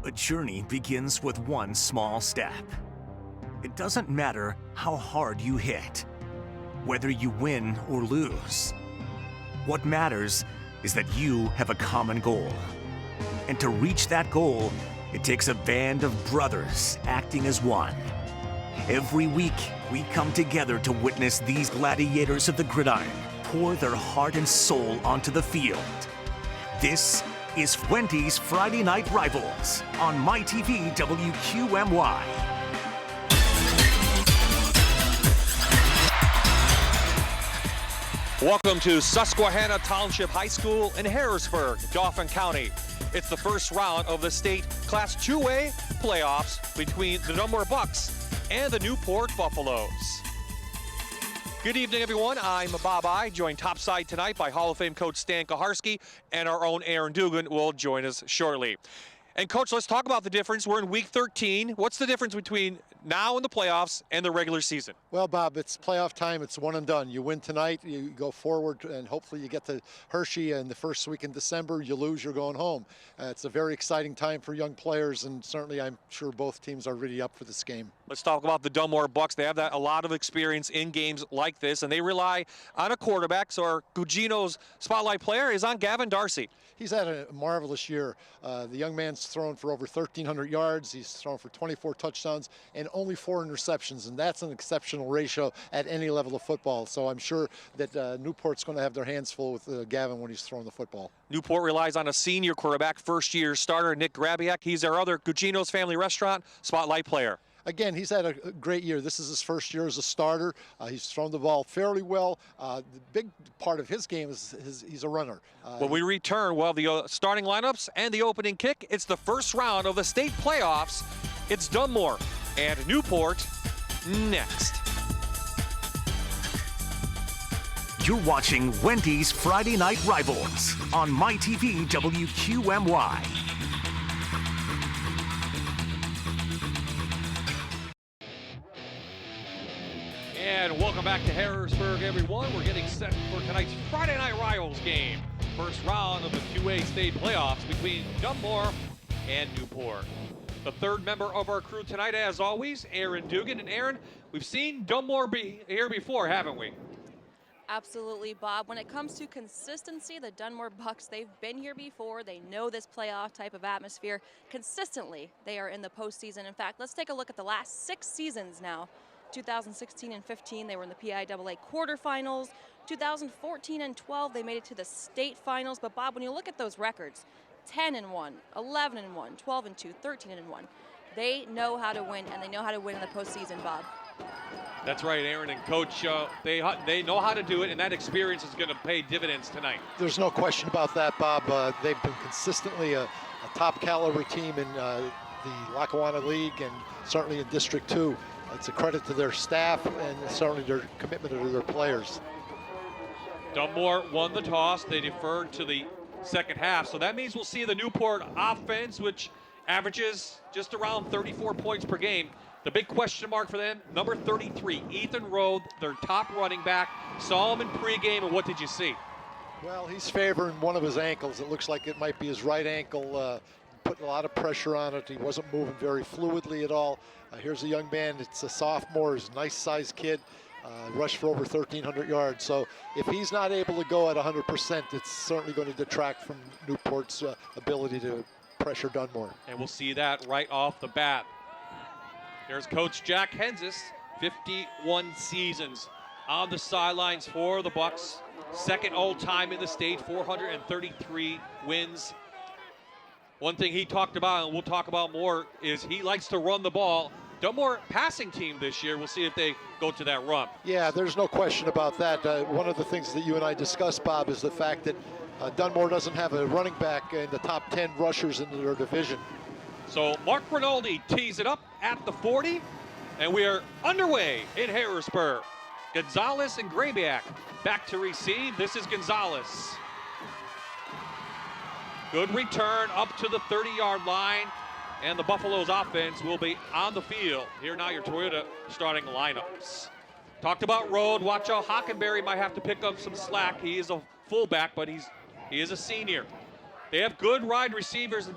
A journey begins with one small step. It doesn't matter how hard you hit, whether you win or lose. What matters is that you have a common goal. And to reach that goal, it takes a band of brothers acting as one. Every week, we come together to witness these gladiators of the gridiron pour their heart and soul onto the field. This is Wendy's Friday Night Rivals on MyTV WQMY. Welcome to Susquehanna Township High School in Harrisburg, Dauphin County. It's the first round of the state Class 2A playoffs between the Dunmore Bucks and the Newport Buffaloes. Good evening, everyone. I'm Bob I, joined topside tonight by Hall of Fame coach Stan Kaharski, and our own Aaron Dugan will join us shortly. And coach, let's talk about the difference. We're in week 13. What's the difference between now in the playoffs and the regular season? Well, Bob, it's playoff time. It's one and done. You win tonight, you go forward, and hopefully you get to Hershey in the first week in December. You lose, you're going home. It's a very exciting time for young players, and certainly I'm sure both teams are really up for this game. Let's talk about the Dunmore Bucks. They have a lot of experience in games like this, and they rely on a quarterback. So our Gugino's spotlight player is on Gavin Darcy. He's had a marvelous year. The young man's thrown for over 1,300 yards. He's thrown for 24 touchdowns and only 4 interceptions, and that's an exceptional ratio at any level of football. So I'm sure that Newport's going to have their hands full with Gavin when he's throwing the football. Newport relies on a senior quarterback, first-year starter Nick Grabiak. He's our other Gugino's Family Restaurant spotlight player. Again, he's had a great year. This is his first year as a starter. He's thrown the ball fairly well. The big part of his game is he's a runner. When we return, the starting lineups and the opening kick, it's the first round of the state playoffs. It's Dunmore and Newport next. You're watching Wendy's Friday Night Rivals on MyTV WQMY. And welcome back to Harrisburg, everyone. We're getting set for tonight's Friday Night Rivals game. First round of the 2A state playoffs between Dunmore and Newport. The third member of our crew tonight, as always, Aaron Dugan. And Aaron, we've seen Dunmore be here before, haven't we? Absolutely, Bob. When it comes to consistency, the Dunmore Bucks, they've been here before. They know this playoff type of atmosphere. Consistently, they are in the postseason. In fact, let's take a look at the last 6 seasons now. 2016 and 15, they were in the PIAA quarterfinals. 2014 and 12, they made it to the state finals. But Bob, when you look at those records, 10-1, 11-1, 12-2, 13-1, they know how to win, and they know how to win in the postseason, Bob. That's right, Aaron and Coach. They know how to do it, and that experience is going to pay dividends tonight. There's no question about that, Bob. They've been consistently a top caliber team in the Lackawanna League and certainly in District 2. It's a credit to their staff and certainly their commitment to their players. Dunmore won the toss. They deferred to the second half. So that means we'll see the Newport offense, which averages just around 34 points per game. The big question mark for them, number 33, Ethan Rowe, their top running back. Saw him in pregame, and what did you see? Well, he's favoring one of his ankles. It looks like it might be his right ankle. Putting a lot of pressure on it. He wasn't moving very fluidly at all. Here's a young man. It's a sophomore. He's a nice-sized kid. Rushed for over 1,300 yards. So if he's not able to go at 100%, it's certainly going to detract from Newport's ability to pressure Dunmore. And we'll see that right off the bat. There's Coach Jack Henzis, 51 seasons on the sidelines for the Bucks. Second all-time in the state, 433 wins. One thing he talked about, and we'll talk about more, is he likes to run the ball. Dunmore passing team this year. We'll see if they go to that run. Yeah, there's no question about that. One of the things that you and I discussed, Bob, is the fact that Dunmore doesn't have a running back in the top 10 rushers in their division. So Mark Rinaldi tees it up at the 40, and we are underway in Harrisburg. Gonzalez and Grabiak back to receive. This is Gonzalez. Good return up to the 30-yard line, and the Buffaloes offense will be on the field. Here now your Toyota starting lineups. Talked about Road. Watch out, Hockenberry might have to pick up some slack. He is a fullback, but he is a senior. They have good wide receivers,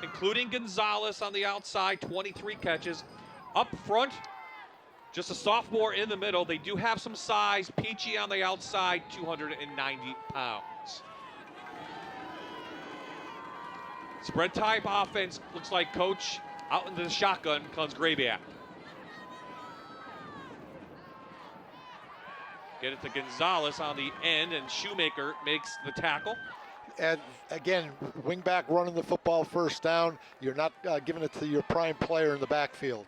including Gonzalez on the outside, 23 catches. Up front, just a sophomore in the middle. They do have some size. Peachy on the outside, 290 pounds. Spread type offense, looks like coach out into the shotgun comes Grabiak. Get it to Gonzalez on the end, and Shoemaker makes the tackle. And again, wingback running the football first down. You're not giving it to your prime player in the backfield.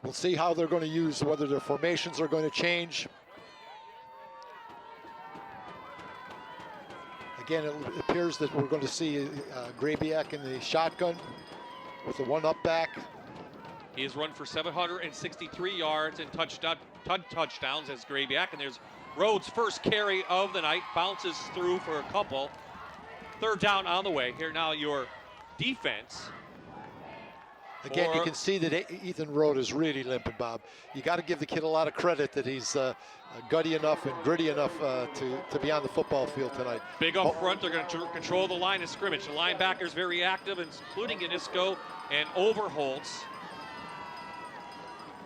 We'll see how they're going to use, whether their formations are going to change. Again, it appears that we're going to see Grabiak in the shotgun with the one-up back. He has run for 763 yards and touchdowns as Grabiak. And there's Rhodes' first carry of the night. Bounces through for a couple. Third down on the way. Here now your defense. Again, you can see that Ethan Rhodes is really limping, Bob. You got to give the kid a lot of credit that he's gutty enough and gritty enough to be on the football field tonight. Big up front, they're going to control the line of scrimmage. The linebackers very active, including Ionisco and Overholtz.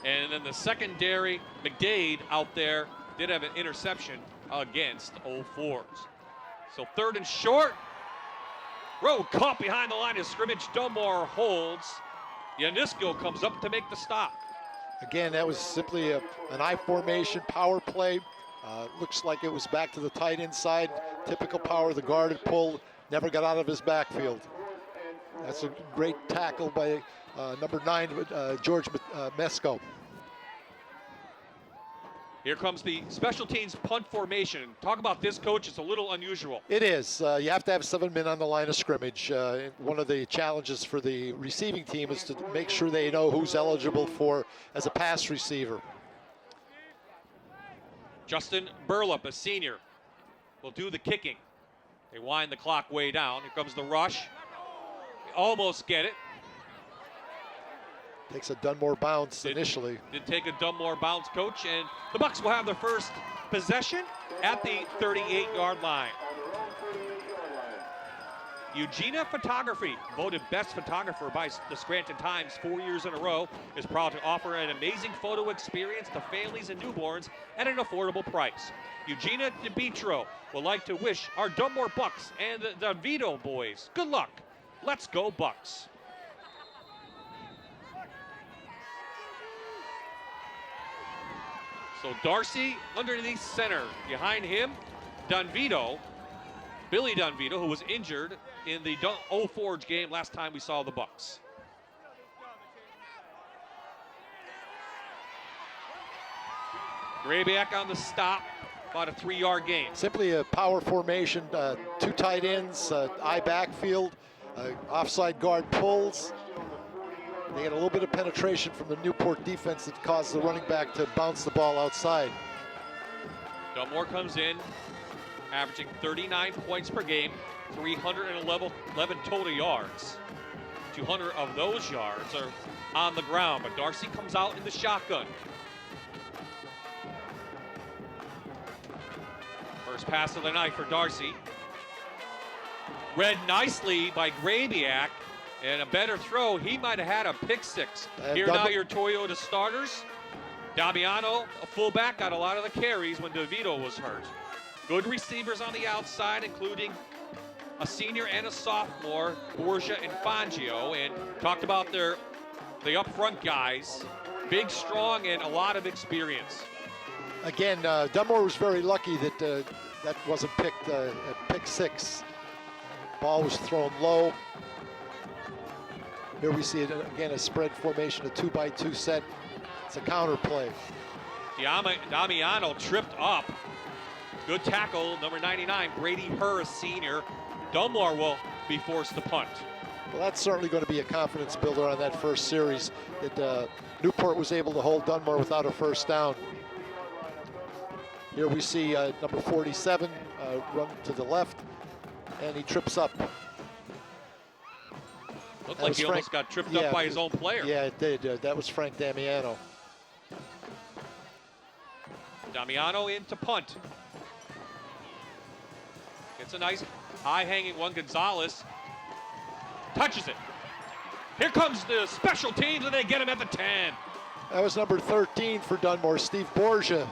And then the secondary, McDade out there, did have an interception against Old Fords. So third and short. Rowe caught behind the line of scrimmage. Dunmore holds. Ionisco comes up to make the stop. Again, that was simply an I formation power play. Looks like it was back to the tight end side. Typical power, the guard had pulled, never got out of his backfield. That's a great tackle by number 9, George Mesco. Here comes the special teams punt formation. Talk about this, Coach. It's a little unusual. It is. You have to have 7 men on the line of scrimmage. One of the challenges for the receiving team is to make sure they know who's eligible for as a pass receiver. Justin Burlap, a senior, will do the kicking. They wind the clock way down. Here comes the rush. They almost get it. Takes a Dunmore bounce initially. Did take a Dunmore bounce, Coach, and the Bucks will have their first possession at the 38-yard line. Eugenia Photography, voted best photographer by the Scranton Times 4 years in a row, is proud to offer an amazing photo experience to families and newborns at an affordable price. Eugenia DePietro would like to wish our Dunmore Bucks and the DeVito boys good luck. Let's go Bucks. So Darcy underneath center. Behind him, Billy Dunvito, who was injured in the Old Forge game last time we saw the Bucks. Grabiak on the stop, about a 3-yard gain. Simply a power formation, 2 tight ends, I backfield, offside guard pulls. They get a little bit of penetration from the Newport defense that caused the running back to bounce the ball outside. Dunmore comes in, averaging 39 points per game, 311 total yards. 200 of those yards are on the ground, but Darcy comes out in the shotgun. First pass of the night for Darcy. Read nicely by Grabiak. And a better throw, he might have had a pick six. Here now your Toyota starters. Damiano, a fullback, got a lot of the carries when DeVito was hurt. Good receivers on the outside, including a senior and a sophomore, Borgia and Fangio. And talked about the up front guys. Big, strong, and a lot of experience. Again, Dunmore was very lucky that that wasn't picked at pick 6. Ball was thrown low. Here we see it again, a spread formation, a 2-by-2 set. It's a counter play. Damiano tripped up. Good tackle, number 99, Brady Herr, a senior. Dunmore will be forced to punt. Well, that's certainly going to be a confidence builder on that first series, that Newport was able to hold Dunmore without a first down. Here we see number 47 run to the left, and he trips up. Looked like he almost got tripped up by his own player. Yeah, it did. That was Frank Damiano. Damiano in to punt. That's a nice high-hanging one. Gonzalez touches it. Here comes the special teams, and they get him at the 10. That was number 13 for Dunmore, Steve Borgia,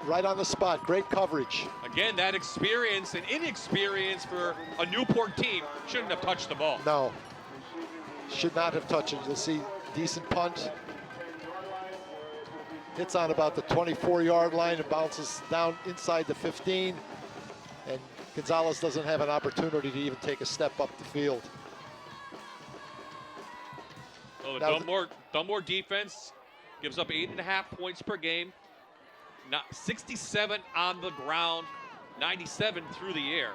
right on the spot. Great coverage. Again, that experience and inexperience for a Newport team shouldn't have touched the ball. No, should not have touched it. You'll see decent punt. Hits on about the 24-yard line and bounces down inside the 15. And Gonzalez doesn't have an opportunity to even take a step up the field. So the Dunmore defense gives up 8.5 points per game. 67 on the ground, 97 through the air.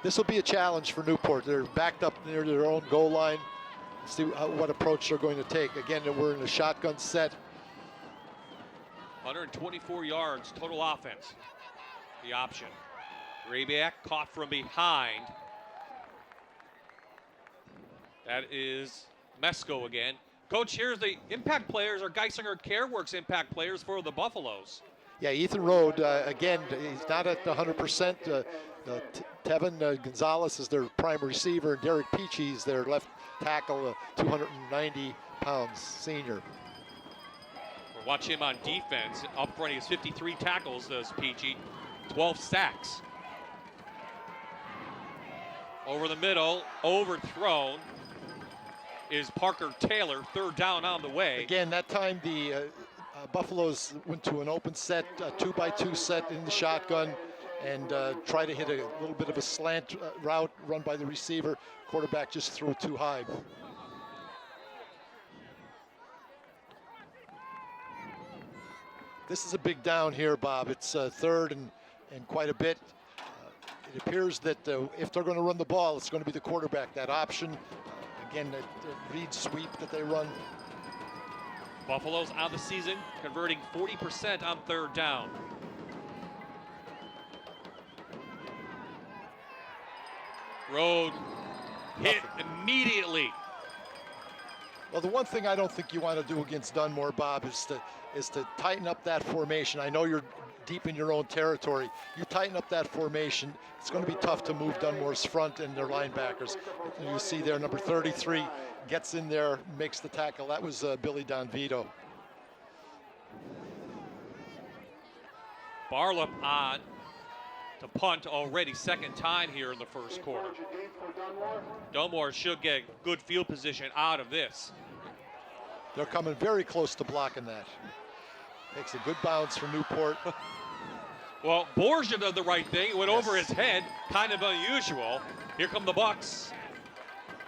This will be a challenge for Newport. They're backed up near their own goal line. See what approach they're going to take. Again, we're in a shotgun set. 124 yards total offense. The option. Grabiak caught from behind. That is Mesco again. Coach, here's the impact players, or Geisinger CareWorks impact players for the Buffaloes. Yeah, Ethan Rode, again, he's not at 100%. Tevin Gonzalez is their prime receiver, and Derek Peachy is their left tackle, 290 pounds senior. We'll watch him on defense. Up front, he has 53 tackles, does Peachy, 12 sacks. Over the middle, overthrown, is Parker Taylor, third down on the way. Again, that time the Buffaloes went to an open set, a 2-by-2 set in the shotgun, and try to hit a little bit of a slant route run by the receiver. Quarterback just threw it too high. This is a big down here, Bob. It's third and quite a bit. It appears that if they're going to run the ball, it's going to be the quarterback. That option, again, that read sweep that they run. Buffaloes on the season converting 40% on third down. Road hit immediately. Well, the one thing I don't think you want to do against Dunmore, Bob, is to tighten up that formation. I know you're deep in your own territory. You tighten up that formation, it's going to be tough to move Dunmore's front and their linebackers. And you see there, number 33 gets in there, makes the tackle. That was Billy Donvito. Barlop on to punt already, second time here in the first quarter. Dunmore should get good field position out of this. They're coming very close to blocking that. Makes a good bounce for Newport. Well, Borgia did the right thing. It went over his head, kind of unusual. Here come the Bucks.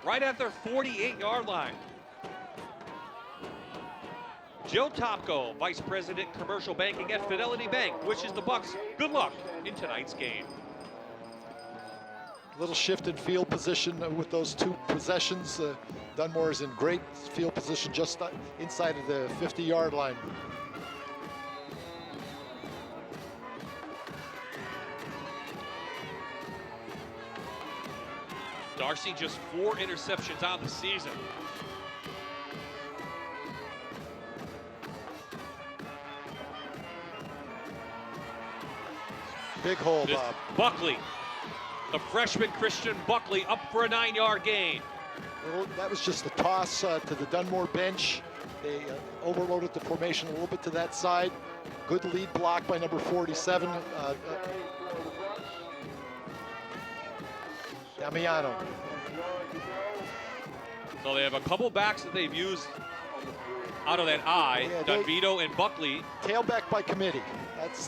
Right at their 48-yard line. Joe Topko, Vice President Commercial Banking at Fidelity Bank, wishes the Bucks good luck in tonight's game. Little shift in field position with those two possessions. Dunmore is in great field position just inside of the 50-yard line. Darcy just 4 interceptions on the season. Big hole, Bob. Buckley, the freshman Christian Buckley, up for a 9-yard gain. Well, that was just a toss to the Dunmore bench. They overloaded the formation a little bit to that side. Good lead block by number 47. Damiano. So they have a couple backs that they've used out of that eye. Yeah, Donvito and Buckley. Tailback by committee.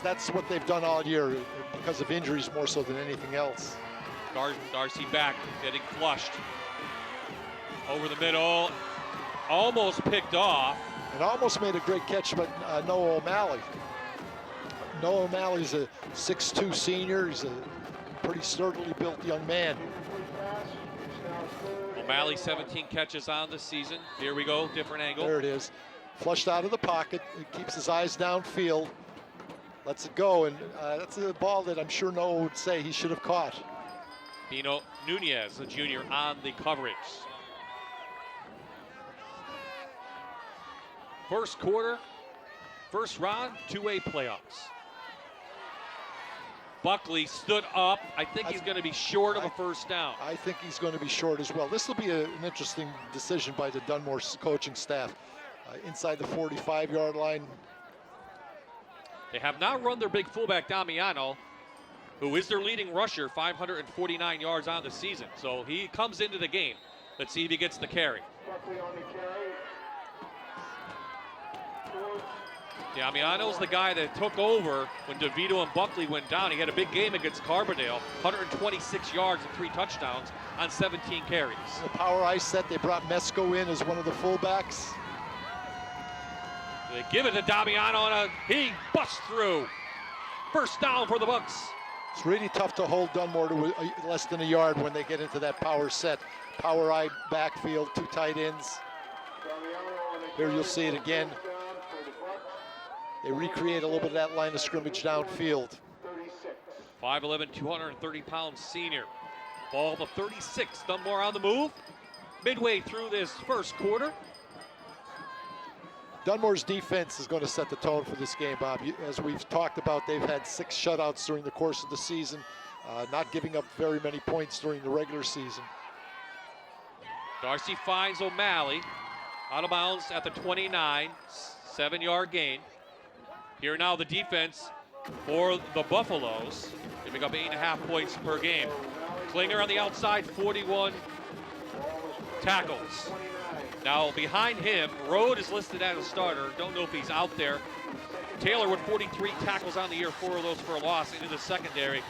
That's what they've done all year because of injuries more so than anything else. Darcy back, getting flushed. Over the middle, almost picked off. And almost made a great catch, but Noah O'Malley. Noah O'Malley's a 6'2 senior. He's a pretty sturdily built young man. O'Malley 17 catches on the season. Here we go, different angle. There it is. Flushed out of the pocket. He keeps his eyes downfield. Lets it go, and that's a ball that I'm sure Noah would say he should have caught. Dino Nunez, a junior, on the coverage. First quarter, first round, 2A playoffs. Buckley stood up. I think he's going to be short of a first down. I think he's going to be short as well. This will be an interesting decision by the Dunmore coaching staff. Inside the 45-yard line. They have not run their big fullback, Damiano, who is their leading rusher, 549 yards on the season. So he comes into the game. Let's see if he gets the carry. Damiano's the guy that took over when DeVito and Buckley went down. He had a big game against Carbondale, 126 yards and 3 touchdowns on 17 carries. The power I set, they brought Mesco in as one of the fullbacks. They give it to Damiano, and he busts through. First down for the Bucks. It's really tough to hold Dunmore to less than a yard when they get into that power set. Power I backfield, 2 tight ends. Here you'll see it again. They recreate a little bit of that line of scrimmage downfield. 5'11", 230-pound senior. Ball to 36. Dunmore on the move. Midway through this first quarter. Dunmore's defense is going to set the tone for this game, Bob. As we've talked about, they've had 6 shutouts during the course of the season, not giving up very many points during the regular season. Darcy finds O'Malley. Out of bounds at the 29, 7-yard gain. Here now the defense for the Buffaloes, giving up 8.5 points per game. Klinger on the outside, 41 tackles. Now behind him, Rode is listed as a starter. Don't know if he's out there. Taylor with 43 tackles on the year, 4 of those for a loss into the secondary.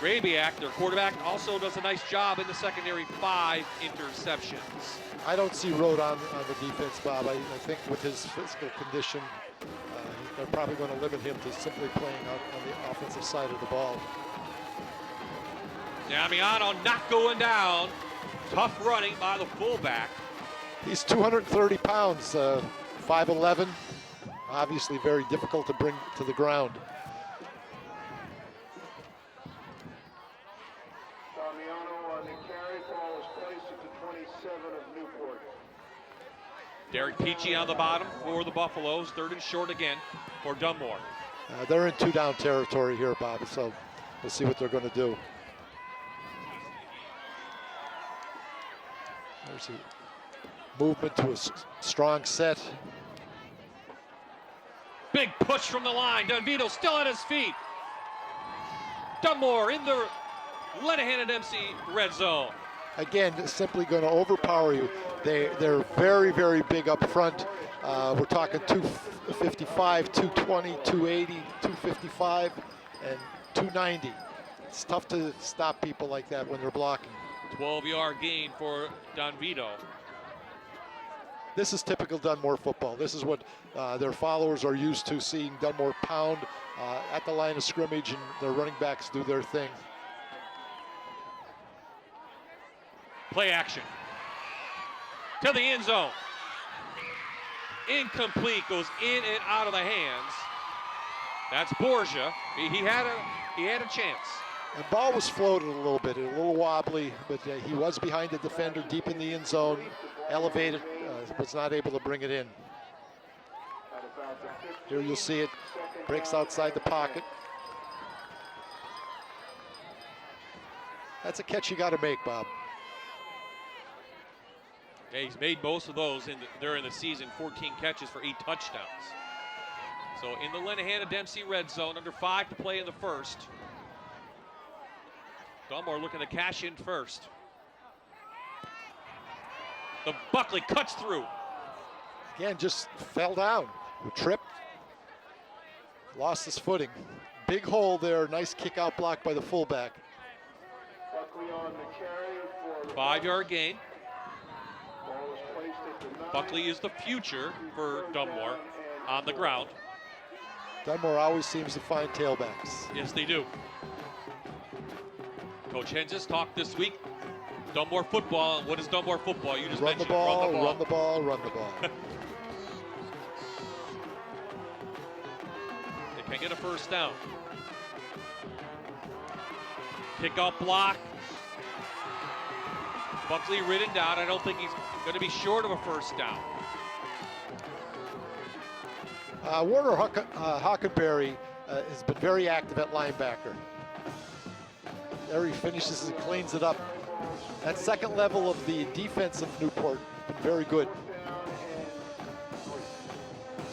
Grabiak, their quarterback, also does a nice job in the secondary, 5 interceptions. I don't see Rode on the defense, Bob. I think with his physical condition, they're probably going to limit him to simply playing on the offensive side of the ball. Damiano not going down. Tough running by the fullback. He's 230 pounds, 5'11". Obviously very difficult to bring to the ground. Damiano on the carry, ball is placed at the 27 of Newport. Derek Peachy on the bottom for the Buffaloes. 3rd and short again for Dunmore. They're in 2-down territory here, Bob, so we'll see what they're going to do. There's a movement to a strong set. Big push from the line. DeVito still at his feet. Dunmore in the Lenahan and MC red zone. Again, simply going to overpower you. They're very, very big up front. We're talking 255, 220, 280, 255, and 290. It's tough to stop people like that when they're blocking. 12-yard gain for DeVito. This is typical Dunmore football. This is what their followers are used to, seeing Dunmore pound at the line of scrimmage and their running backs do their thing. Play action. To the end zone. Incomplete, goes in and out of the hands. That's Borgia. He had a chance. The ball was floated a little bit, a little wobbly, but he was behind the defender deep in the end zone, elevated, was not able to bring it in. Here you'll see it, breaks outside the pocket. That's a catch you got to make, Bob. Yeah, he's made most of those during the season, 14 catches for 8 touchdowns. So in the Lenahan and Dempsey red zone, under 5 to play in the first. Dunmore looking to cash in first. The Buckley cuts through. Again, just fell down, tripped, lost his footing. Big hole there, nice kick out block by the fullback. Buckley on the carry for 5-yard gain. ball is placed at the 9. Buckley is the future for Dunmore on the ground. Dunmore always seems to find tailbacks. Yes, they do. Coach Hens talked this week. Dunmore football. What is Dunmore football? You just Run the mentioned ball, run run the ball, run the ball. They can get a first down. Kickoff block. Buckley ridden down. I don't think he's going to be short of a first down. Warner Hockenberry has been very active at linebacker. There he finishes and cleans it up. That second level of the defense of Newport has been very good.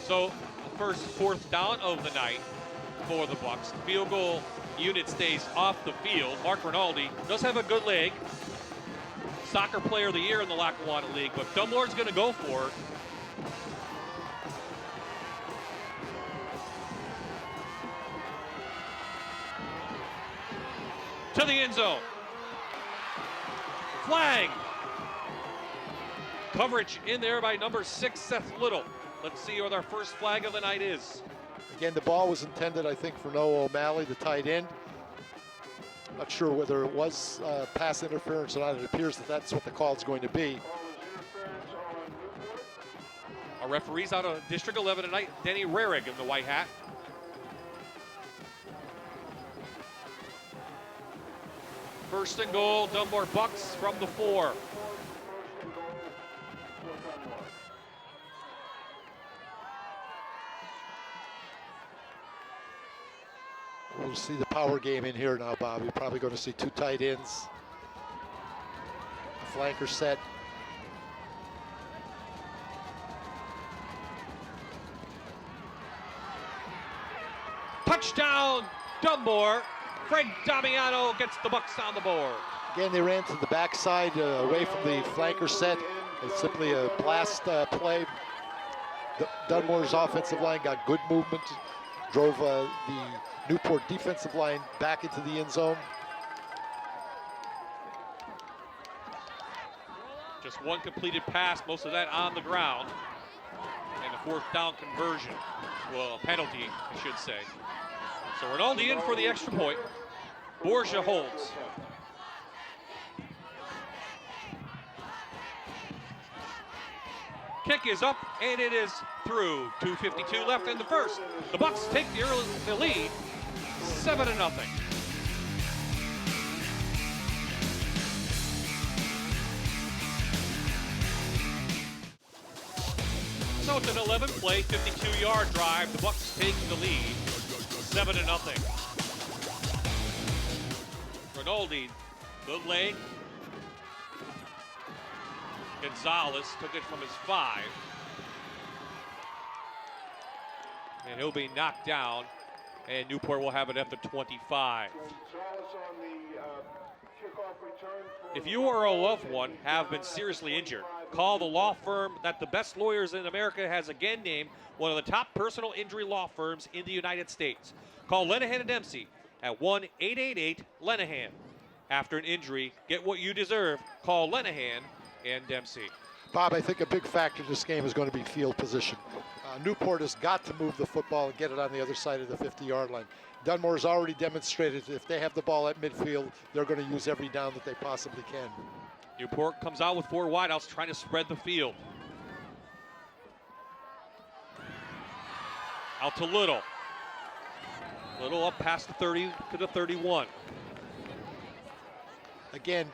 So the first fourth down of the night for the Bucks. Field goal unit stays off the field. Mark Rinaldi does have a good leg. Soccer player of the year in the Lackawanna League, but Dunmore's going to go for it. To the end zone. Flag. Coverage in there by number 6, Seth Little. Let's see what our first flag of the night is. Again, the ball was intended, I think, for Noah O'Malley, the tight end. Not sure whether it was pass interference or not. It appears that that's what the call is going to be. Our referees out of District 11 tonight, Denny Rarig in the white hat. First and goal, Dunmore Bucks from the 4. We'll see the power game in here now, Bob. You're probably going to see 2 tight ends. Flanker set. Touchdown, Dunmore. Craig Damiano gets the Bucks on the board. Again, they ran to the backside away from the flanker set. It's simply a blast play. Dunmore's offensive line got good movement, drove the Newport defensive line back into the end zone. Just one completed pass, most of that on the ground. And a fourth down conversion. Well, a penalty, I should say. So Rinaldi in for the extra point. Borgia holds. Kick is up, and it is through. 2:52 left in the first. The Bucks take the lead, 7-0. So it's an 11-play, 52-yard drive. The Bucks take the lead, 7-0. Rinaldi, good leg. Gonzalez took it from his 5. And he'll be knocked down, and Newport will have it at the 25. If you or a loved one have been seriously injured, call the law firm that the best lawyers in America has again named one of the top personal injury law firms in the United States. Call Lenahan and Dempsey at 1-888-LENAHAN. After an injury, get what you deserve. Call Lenahan and Dempsey. Bob, I think a big factor in this game is going to be field position. Newport has got to move the football and get it on the other side of the 50-yard line. Dunmore has already demonstrated if they have the ball at midfield, they're going to use every down that they possibly can. Newport comes out with 4 wideouts trying to spread the field. Out to Little. Little up past the 30 to the 31. Again,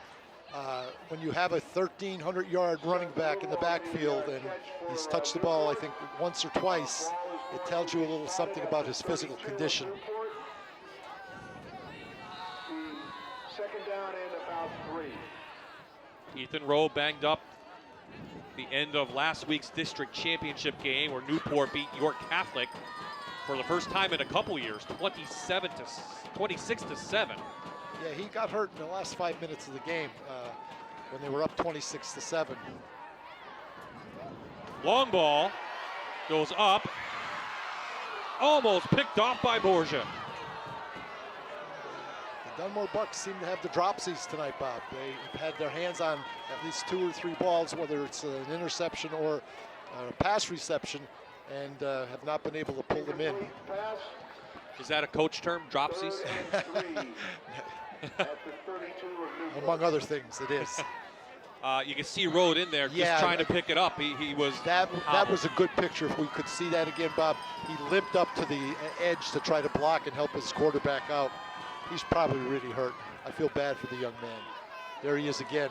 when you have a 1,300-yard running back in the backfield and he's touched the ball, I think, once or twice, it tells you a little something about his physical condition. Second down and about 3. Ethan Rowe banged up the end of last week's district championship game where Newport beat York Catholic for the first time in a couple years, 26-7. Yeah, he got hurt in the last 5 minutes of the game when they were up 26-7. Long ball goes up, almost picked off by Borgia. The Dunmore Bucks seem to have the dropsies tonight, Bob. They had their hands on at least 2 or 3 balls, whether it's an interception or a pass reception, and have not been able to pull them in. Is that a coach term, dropsies? Among other things, it is. You can see Rode in there just trying to pick it up. He was that was a good picture. If we could see that again, Bob. He limped up to the edge to try to block and help his quarterback out. He's probably really hurt. I feel bad for the young man. There he is again.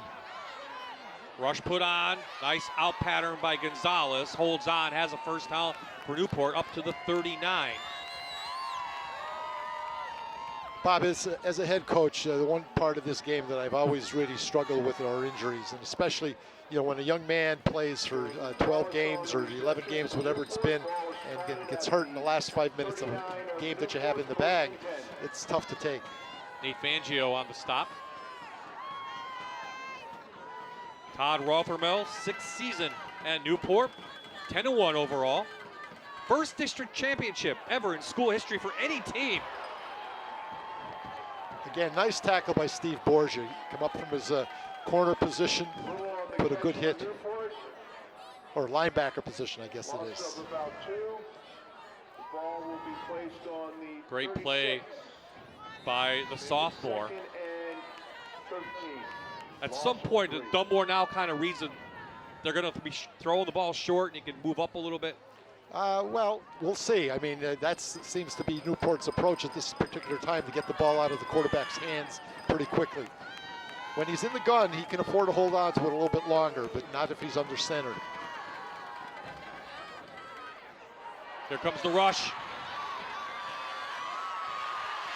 Rush put on. Nice out pattern by Gonzalez. Holds on, has a first down for Newport up to the 39. Bob, as a head coach, the one part of this game that I've always really struggled with are injuries, and especially, when a young man plays for 12 games or 11 games, whatever it's been, and gets hurt in the last 5 minutes of a game that you have in the bag, it's tough to take. Nate Fangio on the stop. Todd Rothermel, 6th season at Newport, 10-1 overall. First district championship ever in school history for any team. Again, nice tackle by Steve Borgia. Come up from his corner position, put a good hit. Or linebacker position, I guess it is. Great play by the sophomore. At some point, Dunmore now kind of reads it. They're going to be throwing the ball short, and you can move up a little bit. Well, we'll see. I mean, that seems to be Newport's approach at this particular time, to get the ball out of the quarterback's hands pretty quickly. When he's in the gun, he can afford to hold on to it a little bit longer, but not if he's under center. Here comes the rush.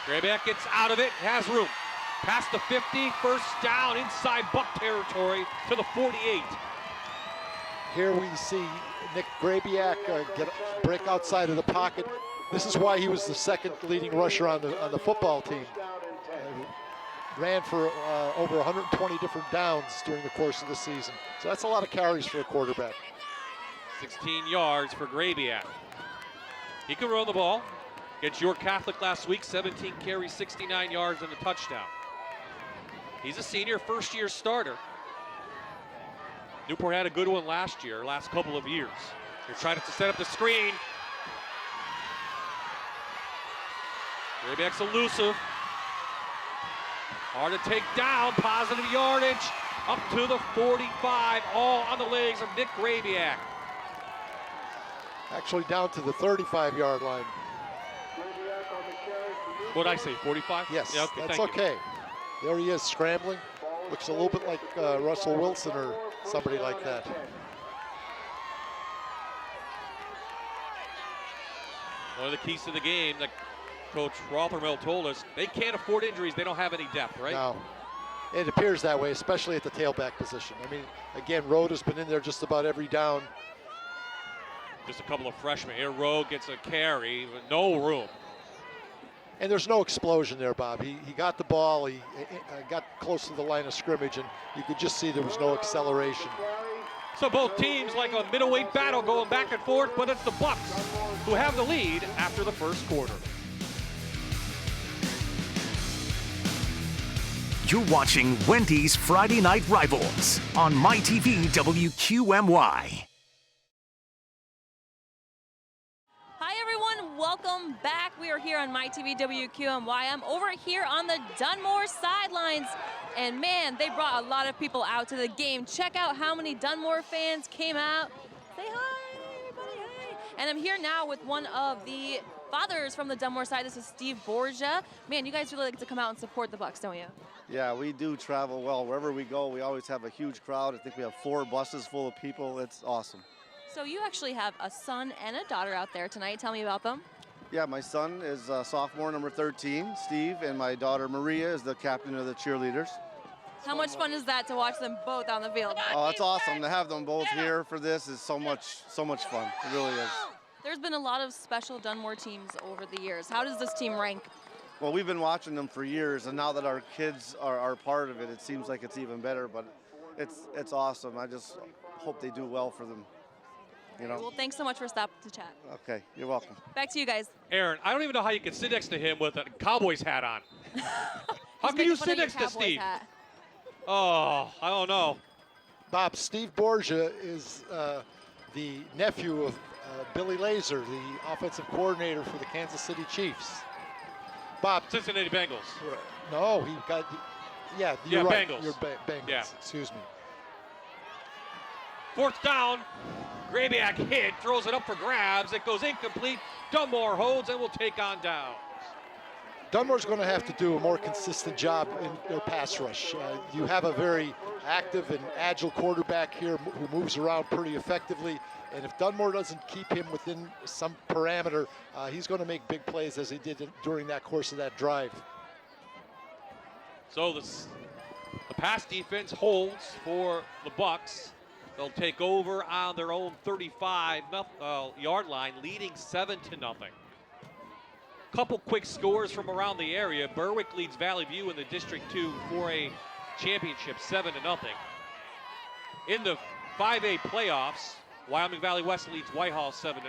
Grayback gets out of it, has room. Past the 50, first down inside Buck territory to the 48. Here we see Nick Grabiak break outside of the pocket. This is why he was the second leading rusher on the football team. Ran for over 120 different downs during the course of the season. So that's a lot of carries for a quarterback. 16 yards for Grabiak. He can run the ball. Against York Catholic last week, 17 carries, 69 yards, and a touchdown. He's a senior, first-year starter. Newport had a good one last couple of years. They're trying to set up the screen. Grabiak's elusive. Hard to take down, positive yardage. Up to the 45, all on the legs of Nick Grabiak. Actually down to the 35-yard line. What did I say, 45? Yes, yeah, okay, that's thank okay. You. There he is scrambling. Looks a little bit like Russell Wilson or somebody like that. One of the keys to the game that Coach Rothermel told us, they can't afford injuries. They don't have any depth, right? No. It appears that way, especially at the tailback position. I mean, again, Rode has been in there just about every down. Just a couple of freshmen here. Rode gets a carry, but no room. And there's no explosion there, Bob. He got the ball, he got close to the line of scrimmage, and you could just see there was no acceleration. So both teams like a middleweight battle going back and forth, but it's the Bucks who have the lead after the first quarter. You're watching Wendy's Friday Night Rivals on MyTV WQMY. Hi everyone, welcome back. We are here on MyTV WQMY. I'm over here on the Dunmore sidelines. And man, they brought a lot of people out to the game. Check out how many Dunmore fans came out. Say hi, everybody, hi. And I'm here now with one of the fathers from the Dunmore side. This is Steve Borgia. Man, you guys really like to come out and support the Bucks, don't you? Yeah, we do travel well. Wherever we go, we always have a huge crowd. I think we have 4 buses full of people. It's awesome. So you actually have a son and a daughter out there tonight. Tell me about them. Yeah, my son is sophomore number 13, Steve, and my daughter Maria is the captain of the cheerleaders. How much fun is that to watch them both on the field? Oh, it's awesome to have them both here for this. Is so much fun. It really is. There's been a lot of special Dunmore teams over the years. How does this team rank? Well, we've been watching them for years, and now that our kids are part of it, it seems like it's even better. But it's awesome. I just hope they do well for them. You know? Well, thanks so much for stopping to chat. Okay, you're welcome. Back to you guys. Aaron, I don't even know how you can sit next to him with a Cowboys hat on. How can you sit next to Steve? Hat. Oh, I don't know. Bob, Steve Borgia is the nephew of Billy Laser, the offensive coordinator for the Kansas City Chiefs. Bob. Cincinnati Bengals. No, he got, yeah, you're right. Bengals. You're Bengals, yeah. Excuse me. 4th down. Grabiak hit, throws it up for grabs. It goes incomplete. Dunmore holds and will take on downs. Dunmore's going to have to do a more consistent job in their pass rush. You have a very active and agile quarterback here who moves around pretty effectively. And if Dunmore doesn't keep him within some parameter, he's going to make big plays as he did during that course of that drive. So the pass defense holds for the Bucks. They'll take over on their own 35-yard line, leading 7-0. Couple quick scores from around the area. Berwick leads Valley View in the District 2 4A championship, 7-0. In the 5A playoffs, Wyoming Valley West leads Whitehall 7-0.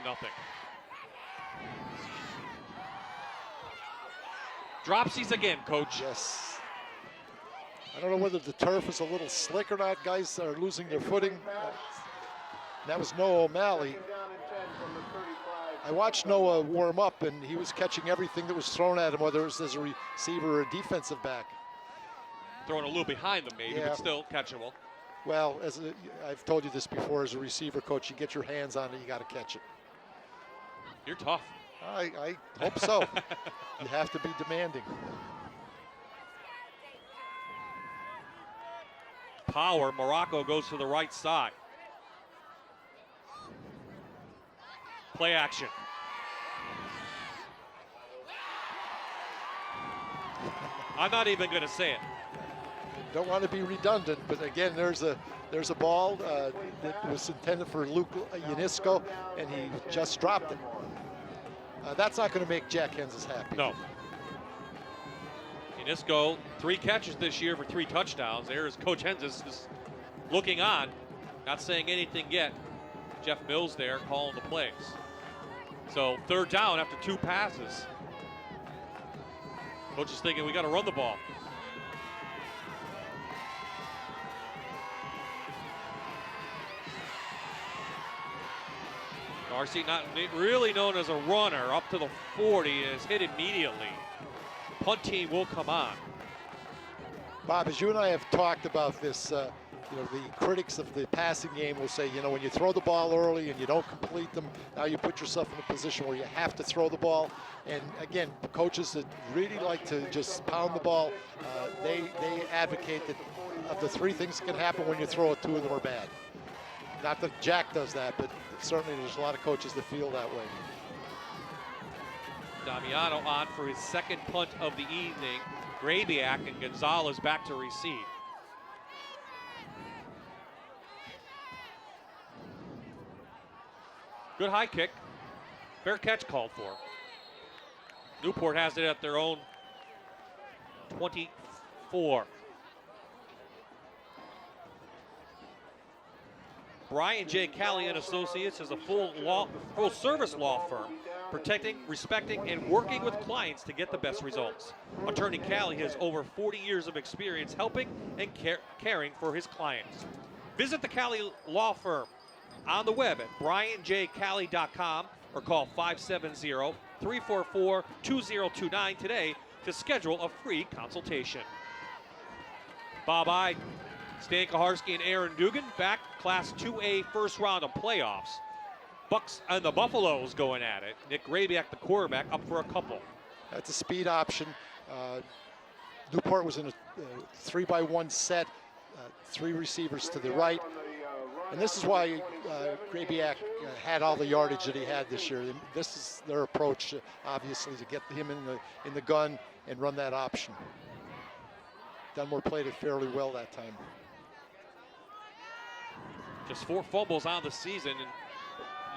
Dropsies again, Coach. Yes. I don't know whether the turf is a little slick or not. Guys are losing their footing. That was Noah O'Malley. I watched Noah warm up, and he was catching everything that was thrown at him, whether it was as a receiver or a defensive back. Throwing a little behind them, maybe, Yeah. but still catchable. Well, I've told you this before, as a receiver coach, you get your hands on it, you got to catch it. You're tough. I hope so. You have to be demanding. Power. Morocco goes to the right side. Play action. I'm not even going to say it. Don't want to be redundant, but again, there's a ball that was intended for Luke Unisco, and he just dropped it. That's not going to make Jack Henzes happy. No. Unisco, 3 catches this year for 3 touchdowns. There's Coach Henzes is looking on, not saying anything yet. Jeff Mills there calling the plays. So 3rd down after 2 passes. Coach is thinking we got to run the ball. Darcy, not really known as a runner, up to the 40, is hit immediately. Punt team will come on. Bob, as you and I have talked about this, the critics of the passing game will say, when you throw the ball early and you don't complete them, now you put yourself in a position where you have to throw the ball. And again, coaches that really like to just pound the ball, they advocate that of the 3 things that can happen when you throw it, 2 of them are bad. Not that Jack does that, but certainly there's a lot of coaches that feel that way. Damiano on for his 2nd punt of the evening. Grabiak and Gonzalez back to receive. Good high kick. Fair catch called for. Newport has it at their own 24. Brian J. Calley and Associates is a full-service law firm, protecting, respecting, and working with clients to get the best results. Attorney Calley has over 40 years of experience helping and caring for his clients. Visit the Calley Law Firm on the web at brianjcalley.com or call 570-344-2029 today to schedule a free consultation. Bob Ide, Stan Kaharski, and Aaron Dugan back, Class 2A first round of playoffs. Bucks and the Buffaloes going at it. Nick Grabiak, the quarterback, up for a couple. That's a speed option. Newport was in a 3-by-1 set, 3 receivers to the right. And this is why Grabiak had all the yardage that he had this year. This is their approach, obviously, to get him in the gun and run that option. Dunmore played it fairly well that time. Just 4 fumbles on the season, and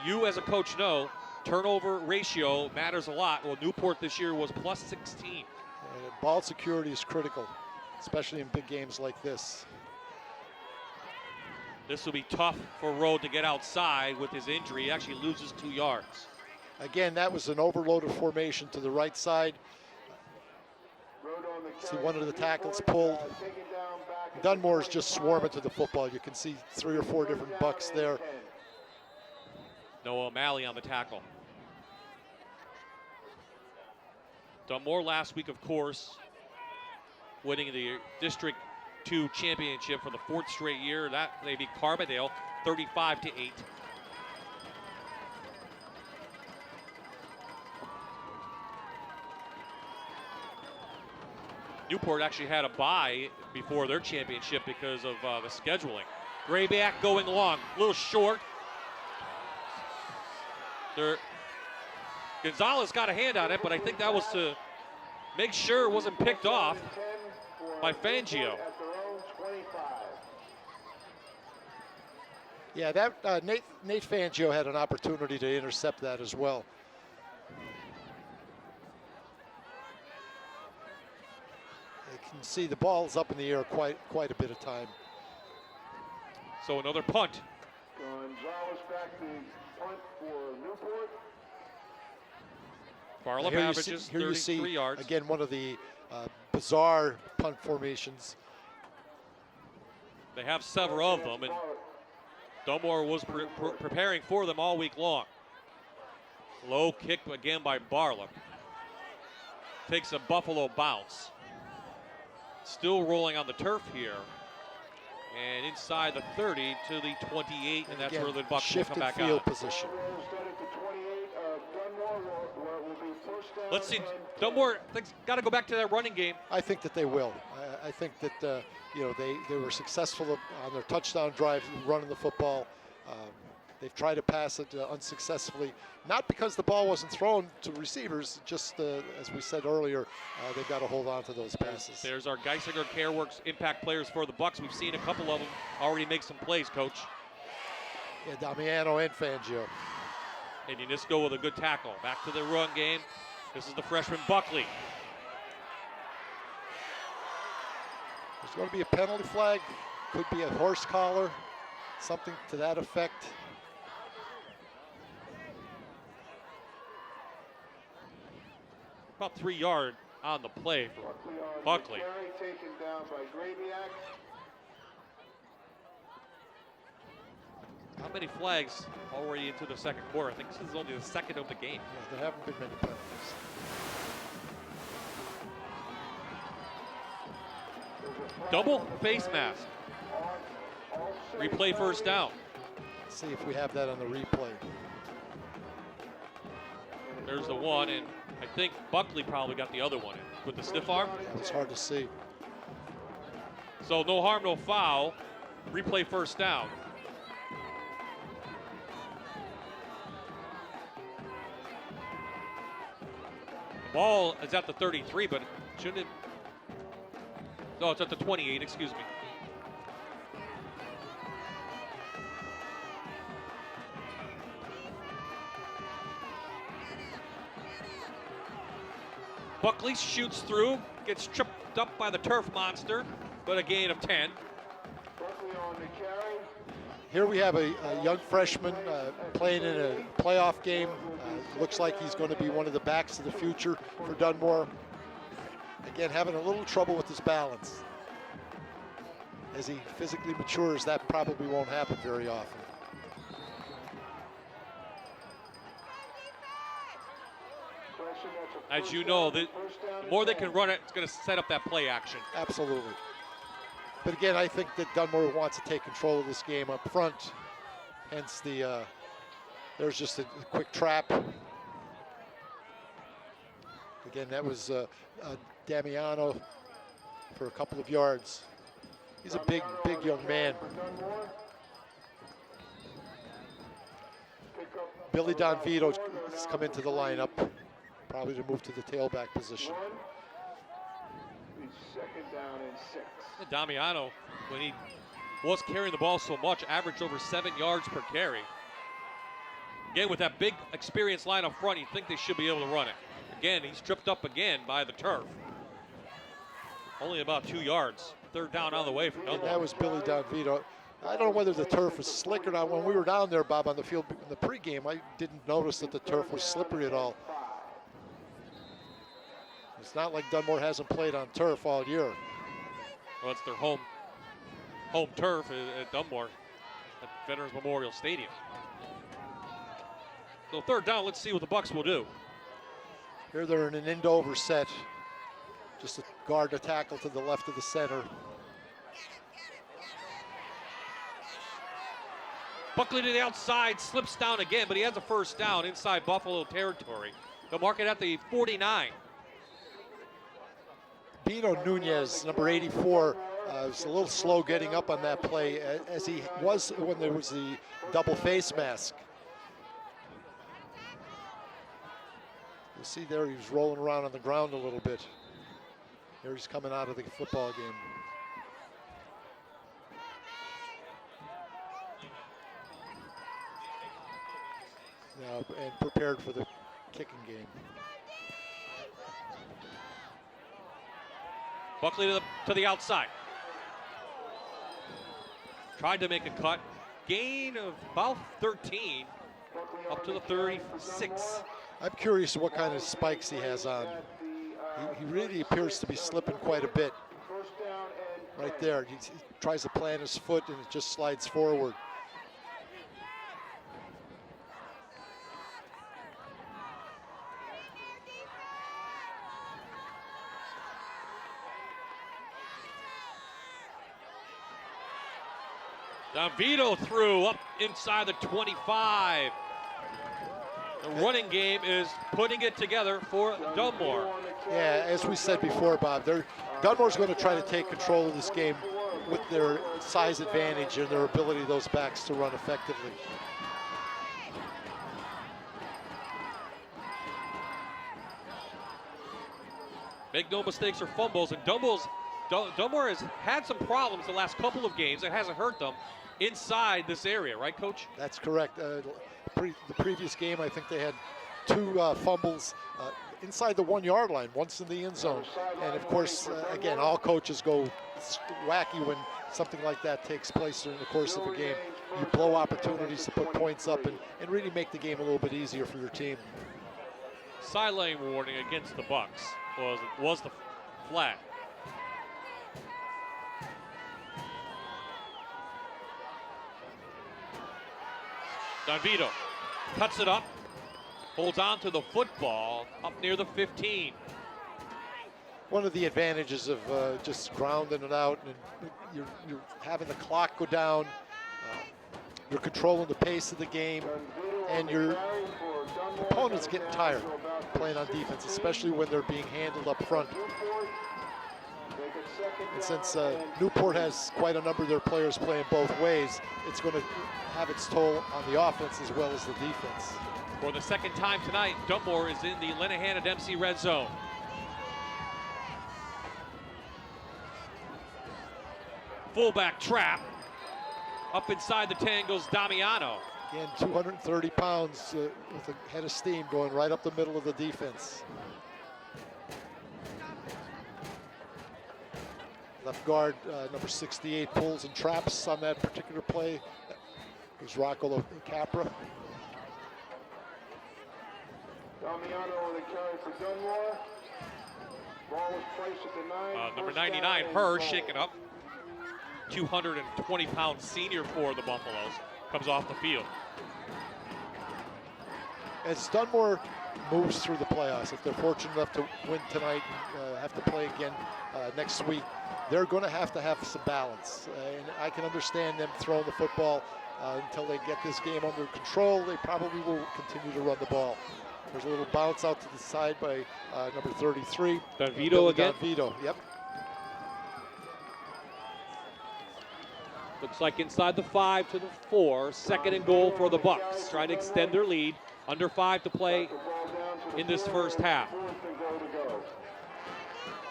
you as a coach know turnover ratio matters a lot. Well, Newport this year was plus 16. Ball security is critical, especially in big games like this. This will be tough for Rode to get outside with his injury. He actually loses 2 yards. Again, that was an overloaded formation to the right side. See one of the tackles pulled. Dunmore is just swarming to the football. You can see 3 or 4 different Bucks there. Noah O'Malley on the tackle. Dunmore last week, of course, winning the District 2 championship for the 4th straight year. That they beat Carbondale 35-8. Newport actually had a bye before their championship because of the scheduling. Grabiak going long, a little short. Gonzalez got a hand on it, but I think that was to make sure it wasn't picked off. by Fangio. At their own 25. Yeah, that Nate Fangio had an opportunity to intercept that as well. You can see the ball's up in the air quite a bit of time. So another punt. Gonzalez back to punt for Newport. Farlap Here averages here 33 yards. Again, one of the bizarre punt formations. They have several of them, and Dunmore was preparing for them all week long. Low kick again by Barlow. Takes a Buffalo bounce. Still rolling on the turf here. And inside the 30 to the 28, and that's again, where the Bucs will shifted come back field out. position. Let's see, Dunmore got to go back to that running game. I think that they will. I think that you know, they were successful on their touchdown drives, running the football. They've tried to pass it unsuccessfully, not because the ball wasn't thrown to receivers, just as we said earlier, they've got to hold on to those passes. There's our Geisinger CareWorks impact players for the Bucs. We've seen a couple of them already make some plays, Coach. Yeah, Damiano and Fangio. And Unisco with a good tackle. Back to the run game. This is the freshman Buckley. There's going to be a penalty flag, could be a horse collar, something to that effect. About 3 yard on the play for Buckley. Taken down by Grabiak. How many flags already into the second quarter? I think this is only the second of the game. Yeah, there haven't been many penalties. Double face mask. Replay first down. Let's see if we have that on the replay. There's the one, and I think Buckley probably got the other one in with the stiff arm. Yeah, it's hard to see. So no harm, no foul. Replay first down. The ball is at the 33, but shouldn't it? No, it's at the 28, excuse me. Buckley shoots through, gets tripped up by the turf monster, but a gain of 10. Buckley on the carry. Here we have a young freshman playing in a playoff game. Looks like he's going to be one of the backs of the future for Dunmore. Again, having a little trouble with his balance. As he physically matures, that probably won't happen very often. As you know, the more they can run it, it's going to set up that play action. Absolutely. But again, I think that Dunmore wants to take control of this game up front. Hence the, there's just a quick trap. Again, that was Damiano for a couple of yards. He's a big young man. Billy Donvito has come into the lineup, probably to move to the tailback position. Second down and 6. Damiano, when he was carrying the ball so much, averaged over 7 yards per carry. Again, with that big experienced line up front, you think they should be able to run it. Again, he's tripped up again by the turf. Only about 2 yards. Third down on the way for Dunmore. That was Billy Donvito. I don't know whether the turf was slick or not. When we were down there, Bob, on the field in the pregame, I didn't notice that the turf was slippery at all. It's not like Dunmore hasn't played on turf all year. Well, it's their home turf at Dunmore at Veterans Memorial Stadium. So third down, let's see what the Bucs will do. Here they're in an end-over set. Just a guard to tackle to the left of the center. Buckley to the outside, slips down again, but he has a first down inside Buffalo territory. They'll mark it at the 49. Bino Nunez, number 84, was a little slow getting up on that play, as he was when there was the double face mask. You see there, he was rolling around on the ground a little bit. Here he's coming out of the football game. Now, and prepared for the kicking game. Buckley to the outside. Tried to make a cut. Gain of about 13 up to the 36. I'm curious what kind of spikes he has on. He really appears to be slipping quite a bit. Right there. He tries to plant his foot and it just slides forward. DeVito threw up inside the 25. The running game is putting it together for Dunmore. Yeah, as we said before, Bob, Dunmore's going to try to take control of this game with their size advantage and their ability, those backs, to run effectively. Make no mistakes or fumbles, and Dunmore has had some problems the last couple of games. It hasn't hurt them inside this area, right, Coach? That's correct. The previous game, I think they had 2 fumbles inside the 1 yard line, once in the end zone. And of course, again, all coaches go wacky when something like that takes place during the course of a game. You blow opportunities to put points up and really make the game a little bit easier for your team. Sideline warning against the Bucks was the flag. DeVito cuts it up, holds on to the football up near the 15. One of the advantages of just grounding it out, and you're having the clock go down, you're controlling the pace of the game, and your opponent's getting tired playing on defense, especially when they're being handled up front. And since Newport has quite a number of their players playing both ways, it's going to have its toll on the offense as well as the defense. For the second time tonight, Dunmore is in the Lenahan and Dempsey red zone. Fullback trap. Up inside the 10 goes Damiano. Again, 230 pounds with a head of steam going right up the middle of the defense. Left guard, number 68, pulls and traps on that particular play. It was Rocco Capra. Damiano on the carry for Dunmore. Ball was placed at the 9. Number 99, Hurst, shaken up. 220-pound senior for the Buffaloes comes off the field. As Dunmore moves through the playoffs, if they're fortunate enough to win tonight and have to play again next week, they're going to have some balance. And I can understand them throwing the football until they get this game under control. They probably will continue to run the ball. There's a little bounce out to the side by number 33. DeVito again? DeVito, yep. Looks like inside the 5 to the 4. Second and goal for the Bucks. Trying to extend their lead. Under 5 to play in this first half.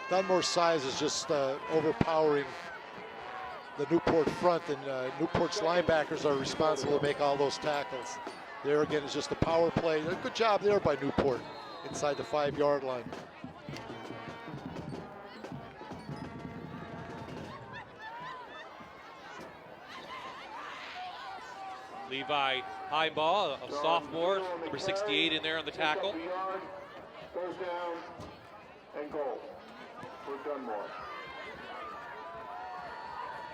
Dunmore's size is just overpowering the Newport front, and Newport's linebackers are responsible to make all those tackles. There again is just a power play. A good job there by Newport inside the 5 yard line. Levi high ball, a sophomore, number 68 in there on the tackle. Goes down and goal for Dunmore.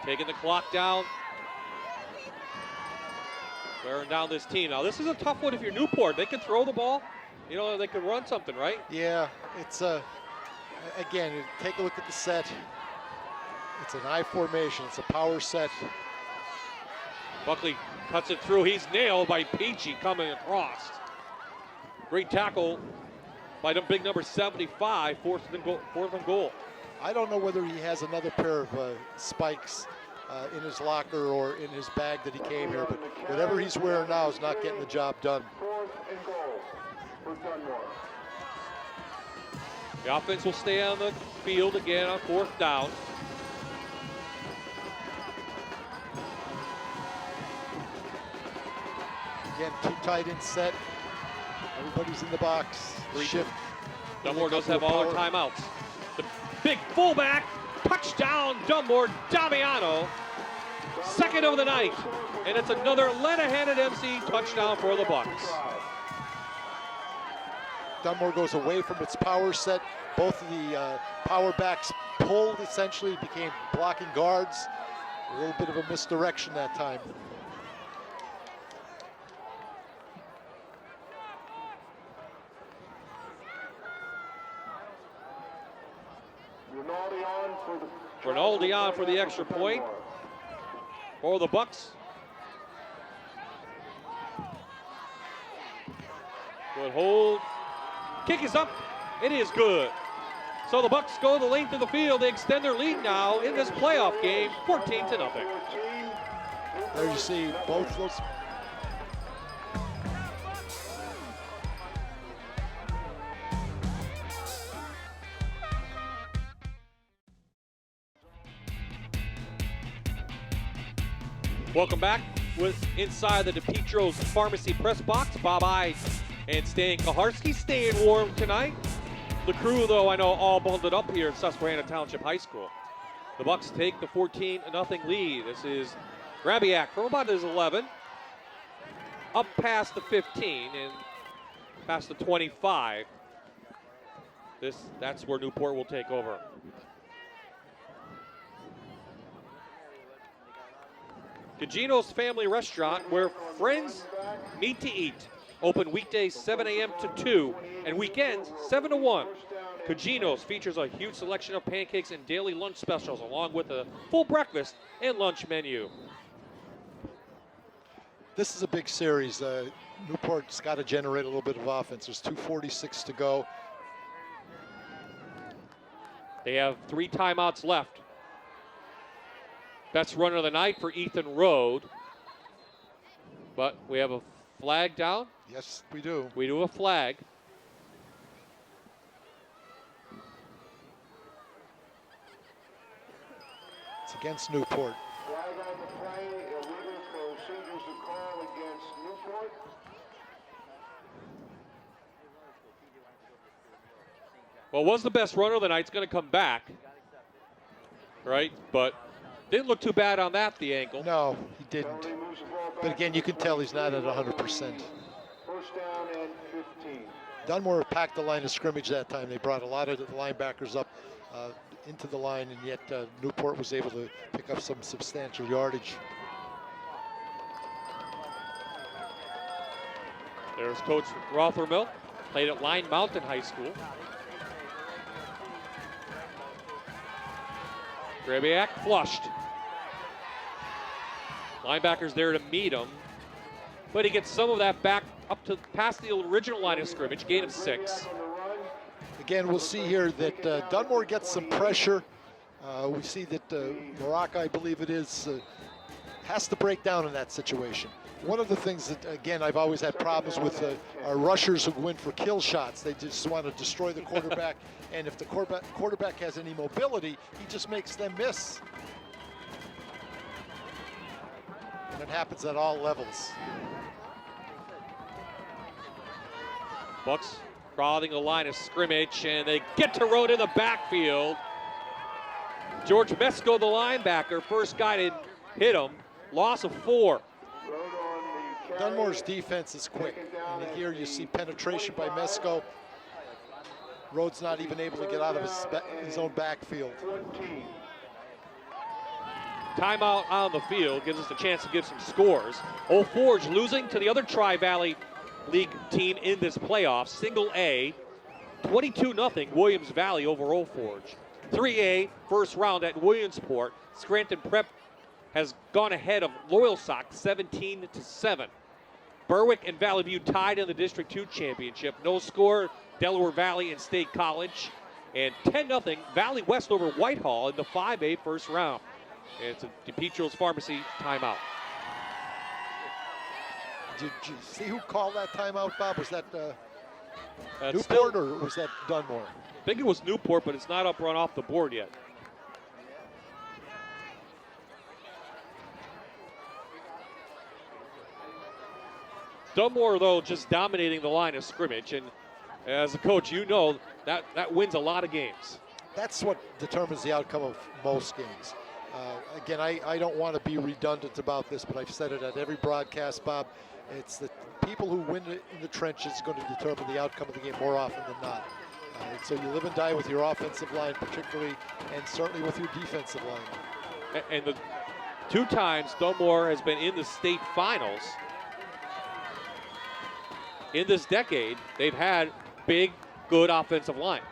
Taking the clock down. Wearing down this team. Now this is a tough one if you're Newport. They can throw the ball. You know, they can run something, right? Yeah, it's again, take a look at the set. It's an I formation. It's a power set. Buckley cuts it through. He's nailed by Peachy coming across. Great tackle by the big number 75, fourth and goal. I don't know whether he has another pair of spikes in his locker or in his bag that he came here, but whatever he's wearing now is not getting the job done. 4th and goal for Dunmore. The offense will stay on the field again on 4th down. Again, 2 tight end set. Everybody's in the box. Shift. Dunmore does have all their timeouts. The big fullback, touchdown Dunmore, Damiano. Second of the night. And it's another Lenahan at MC touchdown for the Bucks. Dunmore goes away from its power set. Both of the power backs pulled, essentially, became blocking guards. A little bit of a misdirection that time. Rinaldi on for the extra point for the Bucks. Good hold. Kick is up. It is good. So the Bucks go the length of the field. They extend their lead now in this playoff game, 14-0. There you see both those. Welcome back with inside the DePietro's Pharmacy press box. Bob Ide and Stan Kaharski staying warm tonight. The crew, though, I know all bundled up here at Susquehanna Township High School. The Bucks take the 14-0 lead. This is Grabiak from about his 11, up past the 15 and past the 25. That's where Newport will take over. Cugino's Family Restaurant, where friends meet to eat. Open weekdays 7 a.m. to 2 and weekends 7 to 1. Cugino's features a huge selection of pancakes and daily lunch specials, along with a full breakfast and lunch menu. This is a big series. Newport's got to generate a little bit of offense. There's 2:46 to go. They have 3 timeouts left. Best runner of the night for Ethan Rode. But we have a flag down. Yes, we do. We do a flag. It's against Newport. Flag on the play, illegal procedures to call against Newport. Well, was the best runner of the night. It's going to come back. Right? But didn't look too bad on that, the ankle. No, he didn't. But again, you can tell he's not at 100%. First down and 15. Dunmore packed the line of scrimmage that time. They brought a lot of the linebackers up into the line, and yet Newport was able to pick up some substantial yardage. There's Coach Rothermill, played at Line Mountain High School. Grabiak flushed. Linebackers there to meet him, but he gets some of that back up to past the original line of scrimmage, gain of 6. Again, we'll see here that Dunmore gets some pressure. We see that Morocco, I believe it is, has to break down in that situation. One of the things that, again, I've always had problems with our rushers who go in for kill shots. They just want to destroy the quarterback, and if the quarterback has any mobility, he just makes them miss. And it happens at all levels. Bucks crowding the line of scrimmage, and they get to Rode in the backfield. George Mesco, the linebacker, first guy to hit him. Loss of 4. Dunmore's defense is quick. And here you see penetration by Mesco. Rhodes not even able to get out of his own backfield. Timeout on the field gives us a chance to give some scores. Old Forge losing to the other Tri-Valley League team in this playoff, single A, 22-0 Williams Valley over Old Forge. 3A, first round at Williamsport. Scranton Prep has gone ahead of Loyalsock 17-7. Berwick and Valley View tied in the District 2 championship. No score, Delaware Valley and State College. And 10-0 Valley West over Whitehall in the 5A first round. And it's a DePietro's Pharmacy timeout. Did you see who called that timeout, Bob? Was that Newport, or was that Dunmore? I think it was Newport, but it's not up run off the board yet. Dunmore, though, just dominating the line of scrimmage, and as a coach, you know that wins a lot of games. That's what determines the outcome of most games. Again, I don't want to be redundant about this, but I've said it at every broadcast, Bob. It's the people who win in the trenches going to determine the outcome of the game more often than not. So you live and die with your offensive line, particularly, and certainly with your defensive line. And the 2 times Dunmore has been in the state finals in this decade, they've had big, good offensive lines.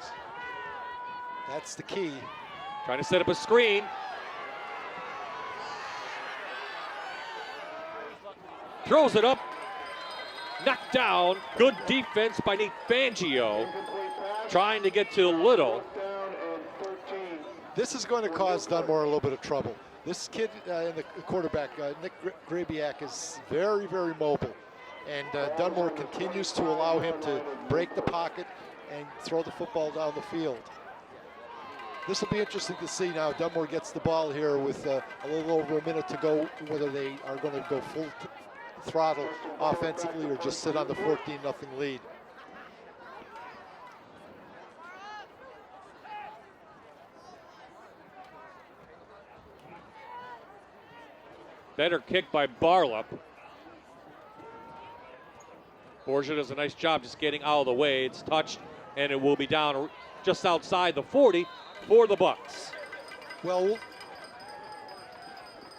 That's the key. Trying to set up a screen. Throws it up. Knocked down. Good defense by Nate Fangio. Trying to get to Little. This is going to cause Dunmore a little bit of trouble. This kid in the quarterback, Nick Grabiak, is very, very mobile. And Dunmore continues to allow him to break the pocket and throw the football down the field. This will be interesting to see now. Dunmore gets the ball here with a little over a minute to go, whether they are going to go full throttle offensively or just sit on the 14-0 lead. Better kick by Barlup. Borgia does a nice job just getting out of the way. It's touched, and it will be down just outside the 40 for the Bucks. Well,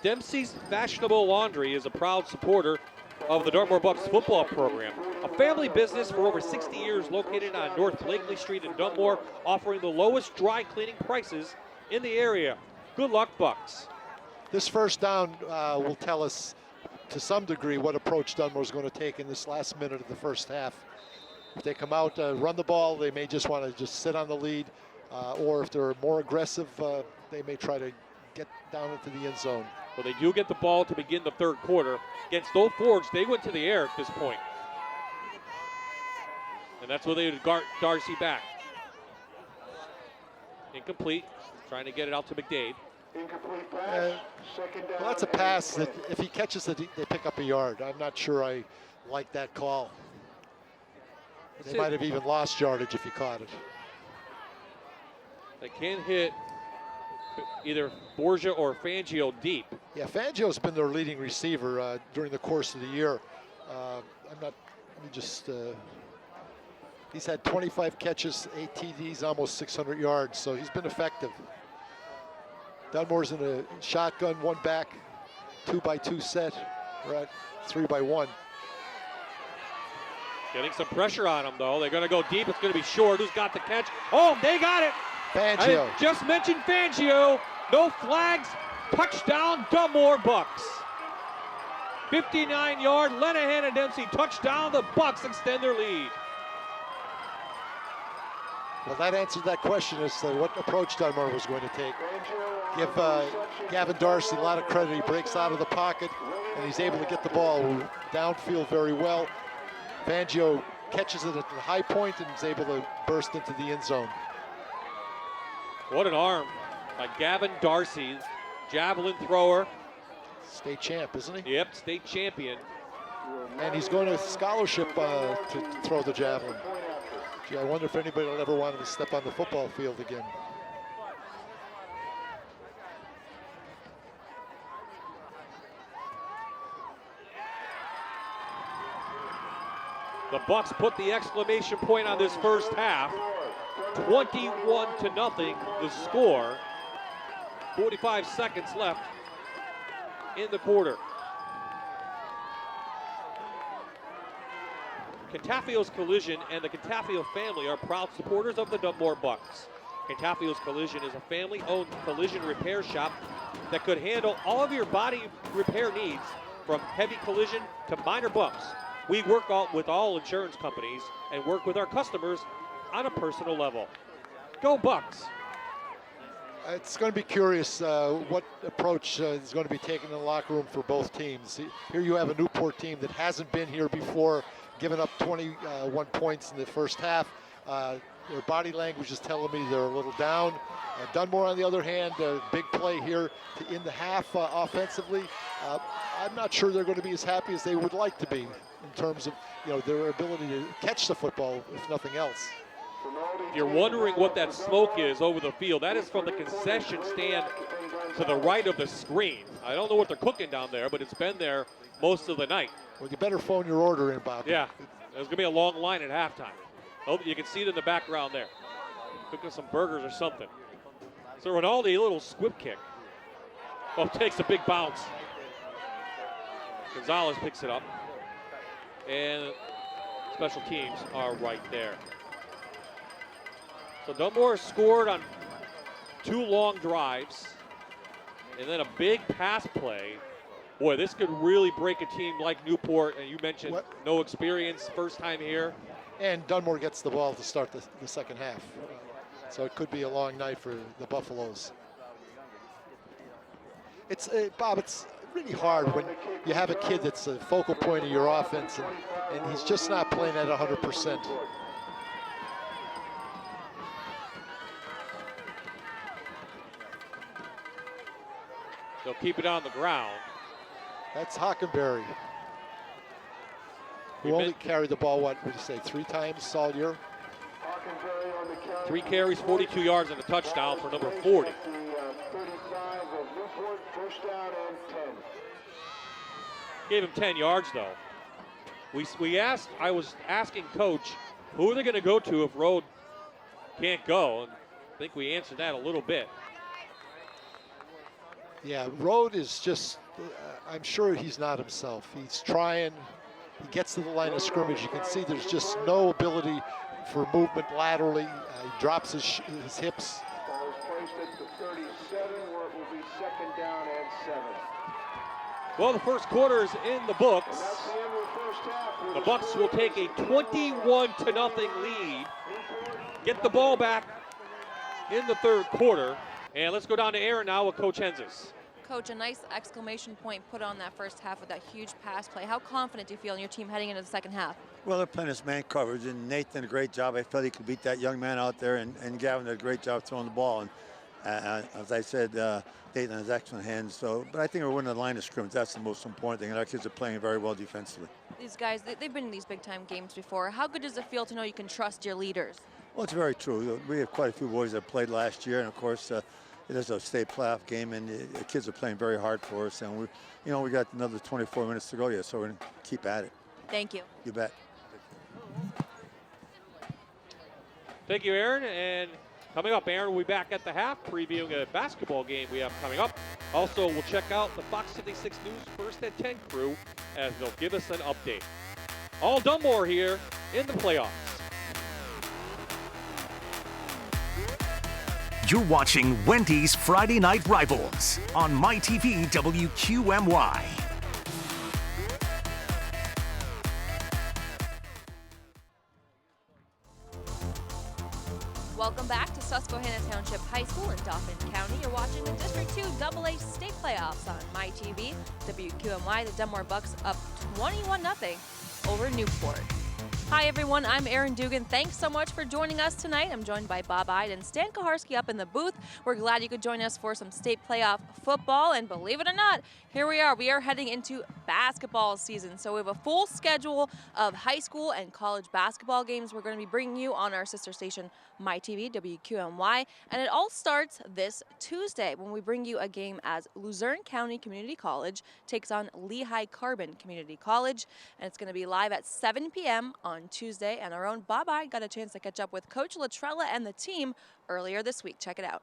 Dempsey's Fashionable Laundry is a proud supporter of the Dunmore Bucks football program. A family business for over 60 years located on North Blakely Street in Dunmore, offering the lowest dry cleaning prices in the area. Good luck, Bucks. this first down will tell us to some degree what approach Dunmore is going to take in this last minute of the first half. If they come out, run the ball, they may just want to just sit on the lead, or if they're more aggressive, they may try to get down into the end zone. Well, they do get the ball to begin the third quarter. Against Old Forge, they went to the air at this point. And that's where they would guard Darcy back. Incomplete, trying to get it out to McDade. Incomplete pass. Second down. Well, that's a pass that if he catches it, they pick up a yard. I'm not sure I like that call. They might have even lost yardage if he caught it. They can hit either Borgia or Fangio deep. Yeah, Fangio's been their leading receiver during the course of the year. He's had 25 catches, 8 TDs, almost 600 yards, so he's been effective. Dunmore's in a shotgun, one back, 2-by-2 set, right, 3-by-1. Getting some pressure on them, though. They're going to go deep. It's going to be short. Who's got the catch? Oh, they got it. Fangio. I just mentioned Fangio. No flags. Touchdown, Dunmore Bucks. 59-yard Lenahan and Dempsey touchdown. The Bucks extend their lead. Well, that answered that question as to what approach Dunmore was going to take. Give Gavin Darcy a lot of credit. He breaks out of the pocket, and he's able to get the ball downfield very well. Fangio catches it at the high point and is able to burst into the end zone. What an arm by Gavin Darcy, javelin thrower. State champ, isn't he? Yep, state champion. And he's going to scholarship to throw the javelin. Gee, I wonder if anybody will ever want him to step on the football field again. The Bucks put the exclamation point on this first half. 21-0 the score. 45 seconds left in the quarter. Catafio's Collision and the Catafio family are proud supporters of the Dunmore Bucks. Catafio's Collision is a family-owned collision repair shop that could handle all of your body repair needs, from heavy collision to minor bumps. We work with all insurance companies and work with our customers on a personal level. Go Bucks! It's going to be curious what approach is going to be taken in the locker room for both teams. Here you have a Newport team that hasn't been here before, giving up 21 points in the first half. Their body language is telling me they're a little down. Dunmore, on the other hand, big play here to end the half offensively. I'm not sure they're going to be as happy as they would like to be in terms of their ability to catch the football, if nothing else. If you're wondering what that smoke is over the field, that is from the concession stand to the right of the screen. I don't know what they're cooking down there, but it's been there most of the night. Well, you better phone your order in, Bob. Yeah, there's going to be a long line at halftime. Oh, you can see it in the background there. Cooking some burgers or something. So Rinaldi, a little squib kick. Oh, takes a big bounce. Gonzalez picks it up. And special teams are right there. So Dunmore scored on 2 long drives. And then a big pass play. Boy, this could really break a team like Newport. And you mentioned no experience, first time here. And Dunmore gets the ball to start the second half. So it could be a long night for the Buffaloes. It's Bob, it's really hard when you have a kid that's a focal point of your offense and he's just not playing at 100%. They'll keep it on the ground. That's Hockenberry, who only carried the ball, what would you say, 3 times all year? 3 carries, 42 yards, and a touchdown for number 40. Gave him 10 yards, though. I was asking Coach, who are they going to go to if Rode can't go? And I think we answered that a little bit. Yeah, Rode is just, I'm sure he's not himself. He's trying, he gets to the line of scrimmage. You can see there's just no ability for movement laterally. He drops his hips. Ball is placed at the 37, where it will be second down and 7. Well, the first quarter is in the books. And that's the end of the first half. The Bucks will take a 21-0 lead. Get the ball back in the third quarter. And let's go down to Aaron now with Coach Henzis. Coach, a nice exclamation point put on that first half with that huge pass play. How confident do you feel in your team heading into the second half? Well, they're playing this man coverage, and Nate did a great job. I felt he could beat that young man out there, and Gavin did a great job throwing the ball. And as I said, Dayton has excellent hands. So, but I think we're winning the line of scrimmage. That's the most important thing, and our kids are playing very well defensively. These guys, they've been in these big-time games before. How good does it feel to know you can trust your leaders? Well, it's very true. We have quite a few boys that played last year, and of course, it is a state playoff game, and the kids are playing very hard for us. And we got another 24 minutes to go yet, so we're going to keep at it. Thank you. You bet. Thank you, Aaron. And coming up, Aaron will be back at the half previewing a basketball game we have coming up. Also, we'll check out the Fox 76 News First at 10 crew as they'll give us an update. All Dunmore here in the playoffs. You're watching Wendy's Friday Night Rivals on MyTV WQMY. Welcome back to Susquehanna Township High School in Dauphin County. You're watching the District 2 AA State Playoffs on MyTV WQMY. The Dunmore Bucks up 21-0 over Newport. Hi everyone, I'm Erin Dugan. Thanks so much for joining us tonight. I'm joined by Bob Ide and Stan Koharski up in the booth. We're glad you could join us for some state playoff football, and believe it or not, here we are. We are heading into basketball season, so we have a full schedule of high school and college basketball games we're going to be bringing you on our sister station, MyTV WQMY, and it all starts this Tuesday when we bring you a game as Luzerne County Community College takes on Lehigh Carbon Community College, and it's going to be live at 7 p.m. on Tuesday, and our own Bob Ide got a chance to catch up with Coach Latrella and the team earlier this week. Check it out.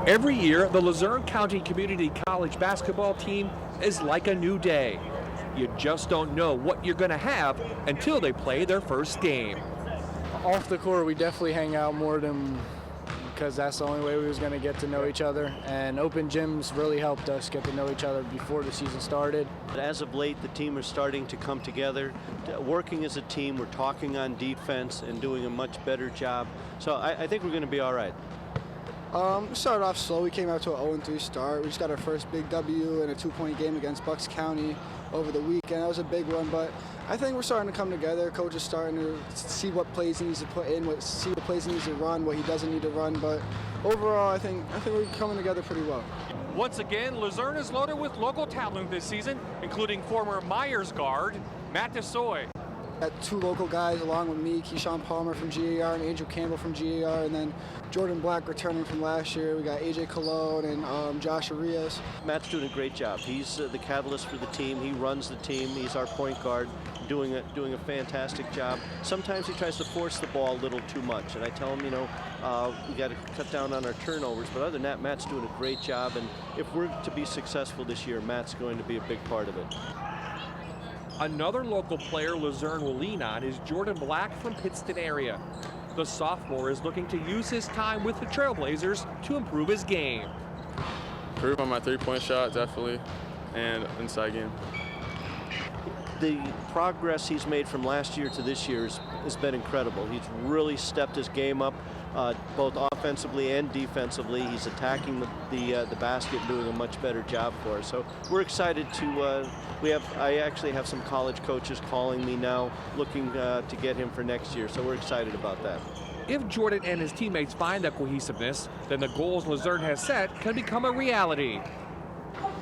Every year, the Luzerne County Community College basketball team is like a new day. You just don't know what you're going to have until they play their first game. Off the court, we definitely hang out more than because that's the only way we was going to get to know each other. And open gyms really helped us get to know each other before the season started. As of late, the team is starting to come together, working as a team. We're talking on defense and doing a much better job. So I think we're going to be all right. We started off slow. We came out to an 0-3 start. We just got our first big W in a 2-point game against Bucks County over the weekend. That was a big one, but I think we're starting to come together. Coach is starting to see what plays he needs to put in, see what plays he needs to run, what he doesn't need to run. But overall, I think we're coming together pretty well. Once again, Luzerne is loaded with local talent this season, including former Myers guard Matt DeSoy. Got 2 local guys along with me, Keyshawn Palmer from GAR and Angel Campbell from GAR, and then Jordan Black returning from last year. We got AJ Colon and Josh Arias. Matt's doing a great job. He's the catalyst for the team. He runs the team. He's our point guard, doing a fantastic job. Sometimes he tries to force the ball a little too much, and I tell him, we got to cut down on our turnovers. But other than that, Matt's doing a great job, and if we're to be successful this year, Matt's going to be a big part of it. Another local player Luzerne will lean on is Jordan Black from Pittston area. The sophomore is looking to use his time with the Trailblazers to improve his game. Improve on my three-point shot, definitely, and inside game. The progress he's made from last year to this year has been incredible. He's really stepped his game up, both offensively and defensively. He's attacking the basket and doing a much better job for us. So we're excited to. I actually have some college coaches calling me now, looking to get him for next year. So we're excited about that. If Jordan and his teammates find that cohesiveness, then the goals Luzerne has set can become a reality.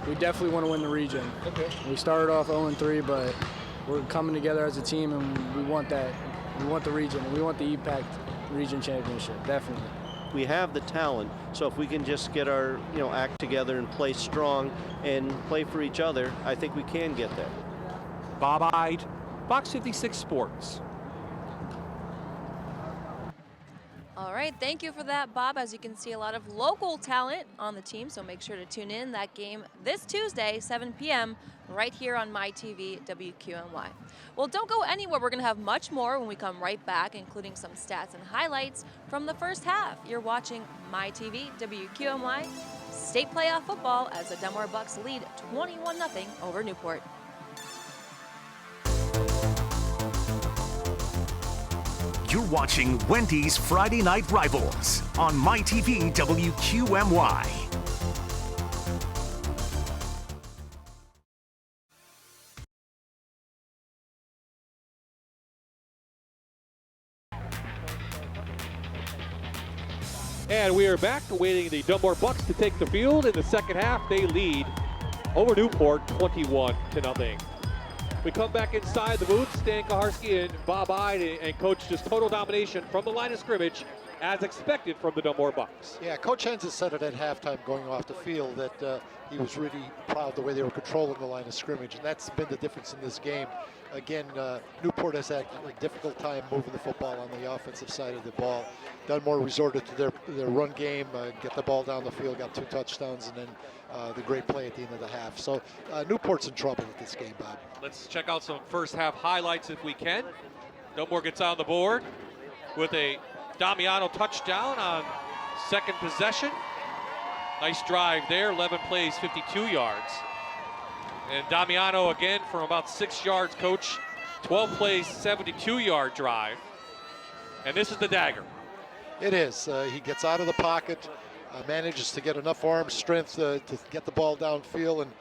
We definitely want to win the region. Okay. We started off 0-3, but we're coming together as a team, and we want that. We want the region, and we want the EPAC region championship, definitely. We have the talent, so if we can just get our act together and play strong and play for each other, I think we can get there. Bob Ide, Fox 56 Sports. All right, thank you for that, Bob. As you can see, a lot of local talent on the team, so make sure to tune in that game this Tuesday, 7 p.m., right here on MyTV WQMY. Well, don't go anywhere. We're going to have much more when we come right back, including some stats and highlights from the first half. You're watching MyTV WQMY state playoff football as the Dunmore Bucks lead 21-0 over Newport. You're watching Wendy's Friday Night Rivals on MyTV WQMY. And we are back awaiting the Dunmore Bucks to take the field. In the second half, they lead over Newport 21-0. We come back inside the booth. Stan Kaharski and Bob Ide and Coach, just total domination from the line of scrimmage as expected from the Dunmore Bucks. Yeah, Coach Hens has said it at halftime going off the field that he was really proud the way they were controlling the line of scrimmage, and that's been the difference in this game. Again, Newport has had a difficult time moving the football on the offensive side of the ball. Dunmore resorted to their run game, get the ball down the field, got 2 touchdowns, and then the great play at the end of the half. So Newport's in trouble with this game, Bob. Let's check out some first half highlights if we can. Dunmore gets on the board with a Damiano touchdown on second possession. Nice drive there, 11 plays, 52 yards. And Damiano again from about 6 yards, Coach. 12 plays, 72-yard drive. And this is the dagger. It is. He gets out of the pocket, manages to get enough arm strength to get the ball downfield, and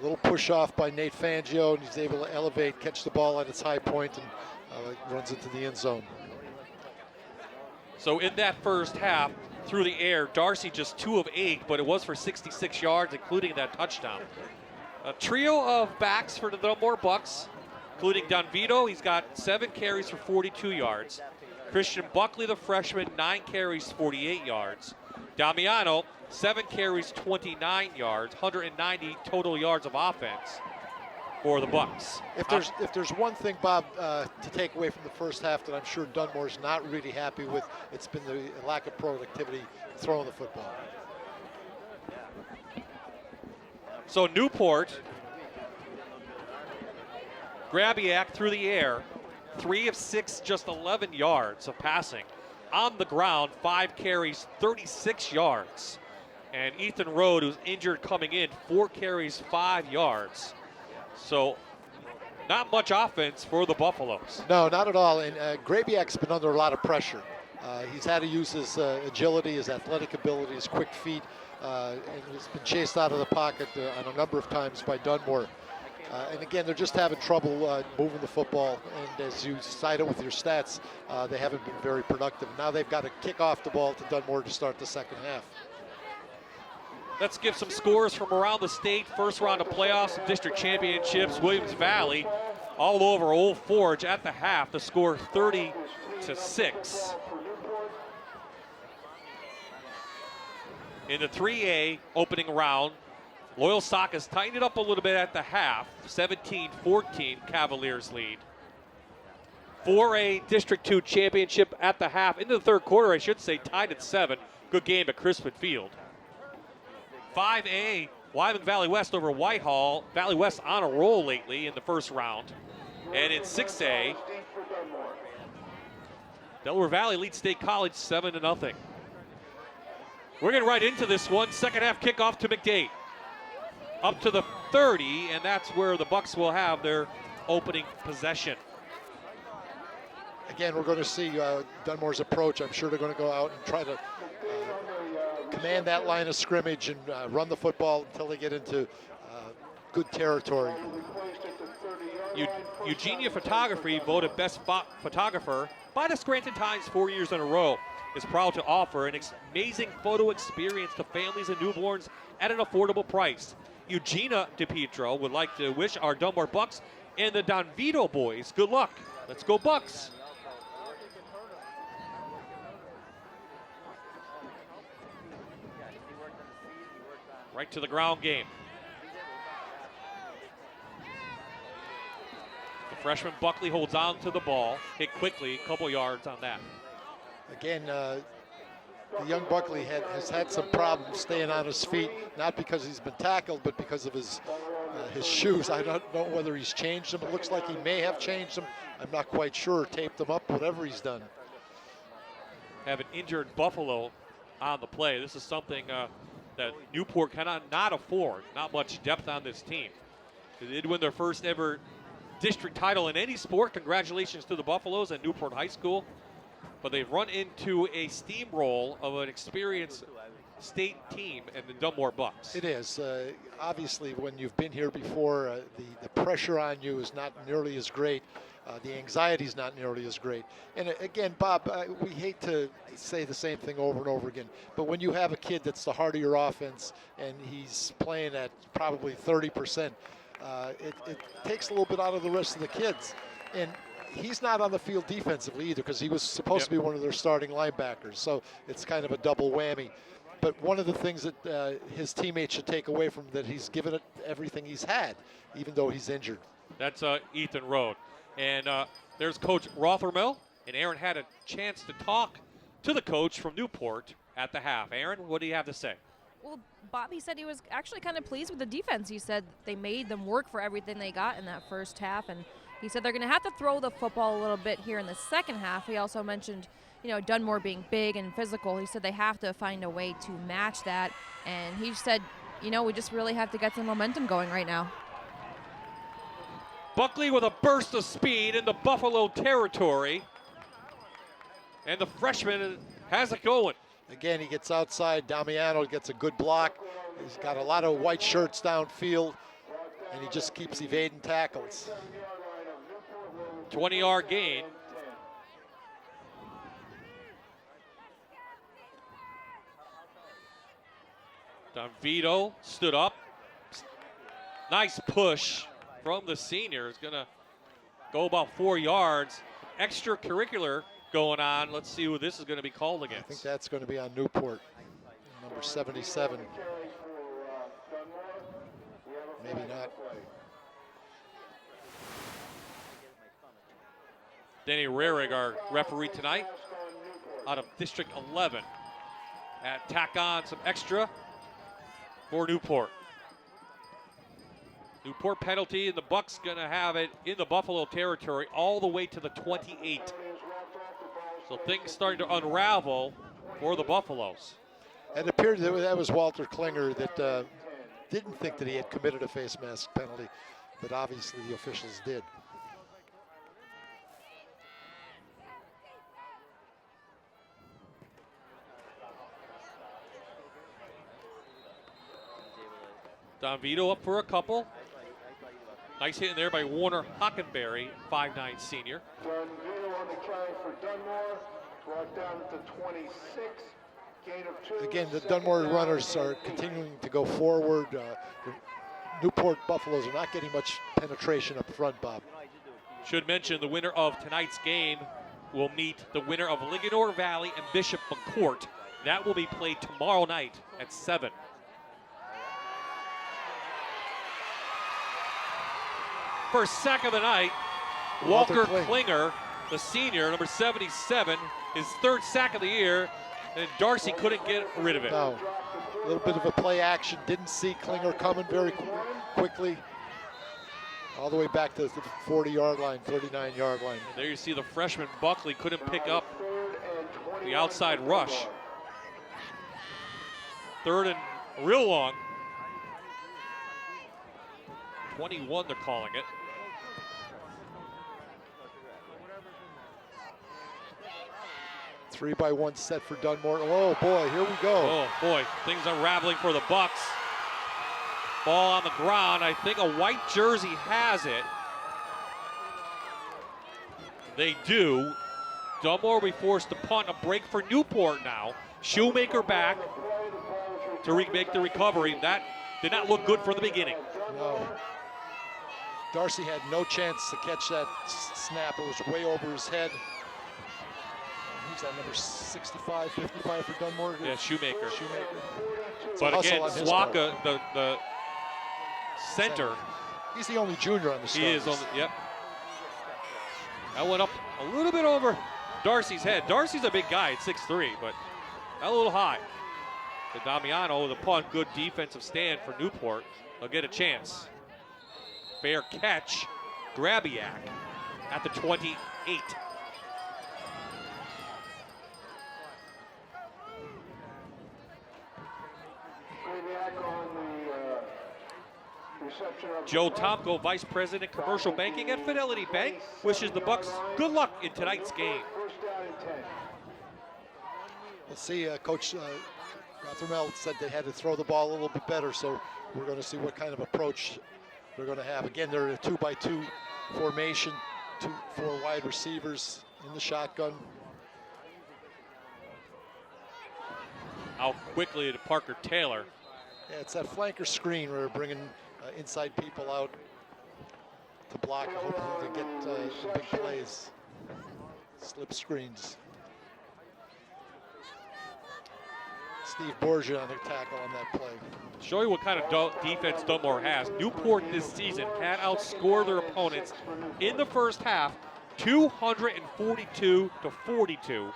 a little push off by Nate Fangio, and he's able to elevate, catch the ball at its high point, and runs into the end zone. So in that first half, through the air, Darcy just 2 of 8, but it was for 66 yards, including that touchdown. A trio of backs for the Dunmore Bucks, including Donvito. He's got 7 carries for 42 yards. Christian Buckley, the freshman, 9 carries, 48 yards. Damiano, 7 carries, 29 yards, 190 total yards of offense for the Bucks. If there's one thing, Bob, to take away from the first half that I'm sure Dunmore's not really happy with, it's been the lack of productivity throwing the football. So Newport, Grabiak through the air, 3 of 6, just 11 yards of passing. On the ground, 5 carries, 36 yards. And Ethan Rode, who's injured coming in, 4 carries, 5 yards. So not much offense for the Buffaloes. No, not at all. And Grabiak's been under a lot of pressure. He's had to use his agility, his athletic ability, his quick feet, and he's been chased out of the pocket on a number of times by Dunmore. And again, they're just having trouble moving the football, and as you cite it with your stats, they haven't been very productive. Now they've got to kick off the ball to Dunmore to start the second half. Let's give some scores from around the state. First round of playoffs and district championships. Williams Valley all over Old Forge at the half. The score 30-6. In the 3A opening round, Loyal Sock has tightened it up a little bit at the half. 17-14 Cavaliers lead. 4A District 2 championship at the half. Into the third quarter, I should say, tied at 7. Good game at Crispin Field. 5A Wyoming Valley West over Whitehall. Valley West on a roll lately in the first round. And in 6A, Delaware Valley leads State College 7-0. We're getting right into this one. Second half kickoff to McDade. Up to the 30, and that's where the Bucks will have their opening possession. Again, we're going to see Dunmore's approach. I'm sure they're going to go out and try to command that line of scrimmage and run the football until they get into good territory. Eugenia Photography voted best photographer by the Scranton Times 4 years in a row. Is proud to offer an amazing photo experience to families and newborns at an affordable price. Eugenia DePietro would like to wish our Dunmore Bucks and the Don Vito boys good luck. Let's go Bucks. Right to the ground game. The freshman Buckley holds on to the ball. Hit quickly, a couple yards on that. Again, the young Buckley has had some problems staying on his feet, not because he's been tackled, but because of his shoes. I don't know whether he's changed them. It looks like he may have changed them. I'm not quite sure. Taped them up, whatever he's done. Have an injured Buffalo on the play. This is something that Newport cannot not afford. Not much depth on this team. They did win their first ever district title in any sport. Congratulations to the Buffaloes at Newport High School. But they've run into a steamroll of an experienced state team and the Dunmore Bucks. It is. Obviously, when you've been here before, the pressure on you is not nearly as great. The anxiety is not nearly as great. And again, Bob, we hate to say the same thing over and over again, but when you have a kid that's the heart of your offense and he's playing at probably 30%, it takes a little bit out of the rest of the kids. And he's not on the field defensively either because he was supposed to be one of their starting linebackers. So it's kind of a double whammy. But one of the things that his teammates should take away from him, that he's given it everything he's had, even though he's injured. That's Ethan Road. And there's Coach Rothermel. And Aaron had a chance to talk to the coach from Newport at the half. Aaron, what do you have to say? Well, Bobby said he was actually kind of pleased with the defense. He said they made them work for everything they got in that first half. And he said they're going to have to throw the football a little bit here in the second half. He also mentioned, Dunmore being big and physical. He said they have to find a way to match that. And he said, we just really have to get some momentum going right now. Buckley with a burst of speed into Buffalo territory. And the freshman has it going. Again, he gets outside. Damiano gets a good block. He's got a lot of white shirts downfield, and he just keeps evading tackles. 20-yard gain. Don Vito stood up. Nice push from the senior. It's going to go about 4 yards. Extracurricular going on. Let's see who this is going to be called against. I think that's going to be on Newport, number 77. Maybe not. Danny Rarig, our referee tonight, out of District 11. Tack on some extra for Newport. Newport penalty, and the Bucks gonna have it in the Buffalo territory all the way to the 28. So things starting to unravel for the Buffaloes. It appeared that was Walter Klinger that didn't think that he had committed a face mask penalty, but obviously the officials did. Don Vito up for a couple. Nice hit in there by Warner Hockenberry, 5'9" senior. Don Vito on the carry for Dunmore, brought down to 26. Gain of 2. Again, the Dunmore runners are continuing to go forward. The Newport Buffaloes are not getting much penetration up front, Bob. Should mention the winner of tonight's game will meet the winner of Linganore Valley and Bishop McCourt. That will be played tomorrow night at 7. First sack of the night, Walker Klinger, the senior, number 77, his 3rd sack of the year, and Darcy couldn't get rid of it. No, a little bit of a play action. Didn't see Klinger coming very quickly. All the way back to the 40-yard line, 39-yard line. And there you see the freshman Buckley couldn't pick up the outside rush. 3rd and real long. 21 they're calling it. Three by one set for Dunmore. Oh boy, here we go. Oh boy, things unraveling for the Bucks. Ball on the ground. I think a white jersey has it. They do. Dunmore will be forced to punt. A break for Newport now. Shoemaker back to make the recovery. That did not look good from the beginning. No. Darcy had no chance to catch that snap. It was way over his head. Who's that, number 65, 55 for Dunmore? Yeah, Shoemaker. It's but again, Swaka, the center. He's the only junior on the starters. He is on the, yep. That went up a little bit over Darcy's head. Darcy's a big guy at 6'3", but a little high. The Damiano with a punt, good defensive stand for Newport. They'll get a chance. Fair catch, Grabiak at the 28. Joe Tomko, Vice President Commercial Banking at Fidelity Bank, wishes the Bucks good luck in tonight's game. We'll see, Coach Rothermel said they had to throw the ball a little bit better, so we're going to see what kind of approach they're going to have. Again, they're in a 2-by-2 formation, 4 wide receivers in the shotgun. Out quickly to Parker Taylor. Yeah, it's that flanker screen where we're bringing inside people out to block, hopefully to get some big plays. Slip screens. Steve Borgia on the tackle on that play. Show you what kind of defense Dunmore has. Newport this season had outscored their opponents in the first half 242 to 42.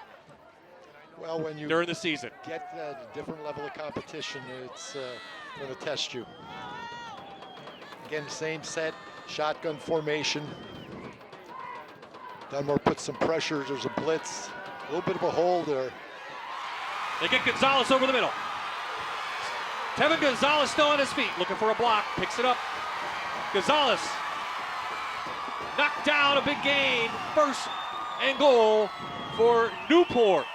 Well, when you during the season get a different level of competition, it's going to test you. Again, same set, shotgun formation. Dunmore puts some pressure. There's a blitz, a little bit of a hole there. They get Gonzalez over the middle. Tevin Gonzalez still on his feet, looking for a block, picks it up. Gonzalez knocked down, a big gain. 1st and goal for Newport.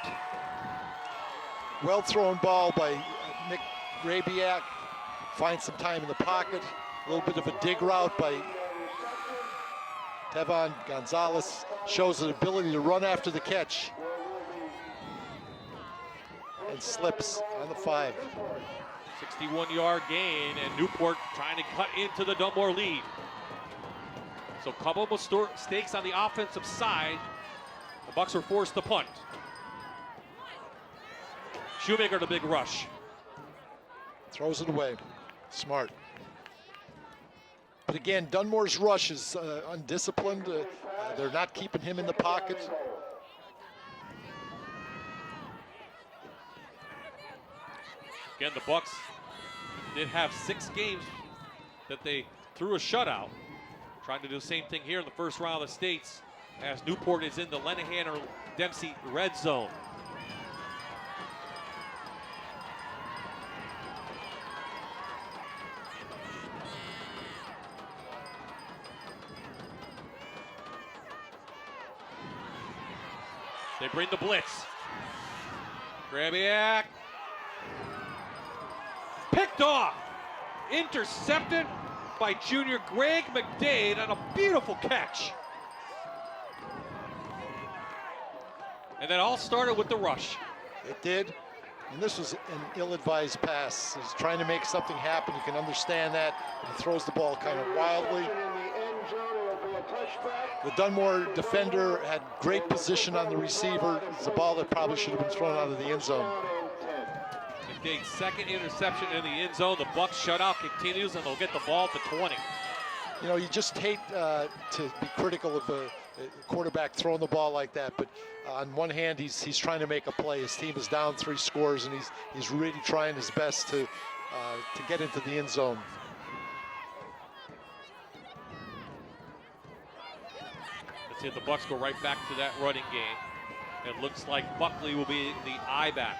Well thrown ball by Nick Grabiak. Finds some time in the pocket. A little bit of a dig route by Tevin Gonzalez. Shows an ability to run after the catch. And slips on the 5. 61-yard gain, and Newport trying to cut into the Dunmore lead. So a couple of mistakes on the offensive side. The Bucks are forced to punt. Shoemaker the big rush. Throws it away. Smart. But again, Dunmore's rush is undisciplined. They're not keeping him in the pocket. Again, the Bucks did have 6 games that they threw a shutout. Trying to do the same thing here in the first round of the states as Newport is in the Lenahan or Dempsey red zone. They bring the blitz. Grabiak picked off. intercepted by junior Greg McDade on a beautiful catch. And that all started with the rush. It did. And this was an ill-advised pass. He's trying to make something happen. You can understand that. He throws the ball kind of wildly. The Dunmore defender had great position on the receiver. It's a ball that probably should have been thrown out of the end zone. McDade's second interception in the end zone. The Bucks shutout continues, and they'll get the ball to 20. You know, you just hate to be critical of a quarterback throwing the ball like that, but on one hand, he's trying to make a play. His team is down 3 scores, and he's really trying his best to get into the end zone. Let's see if the Bucks go right back to that running game. It looks like Buckley will be the I-back.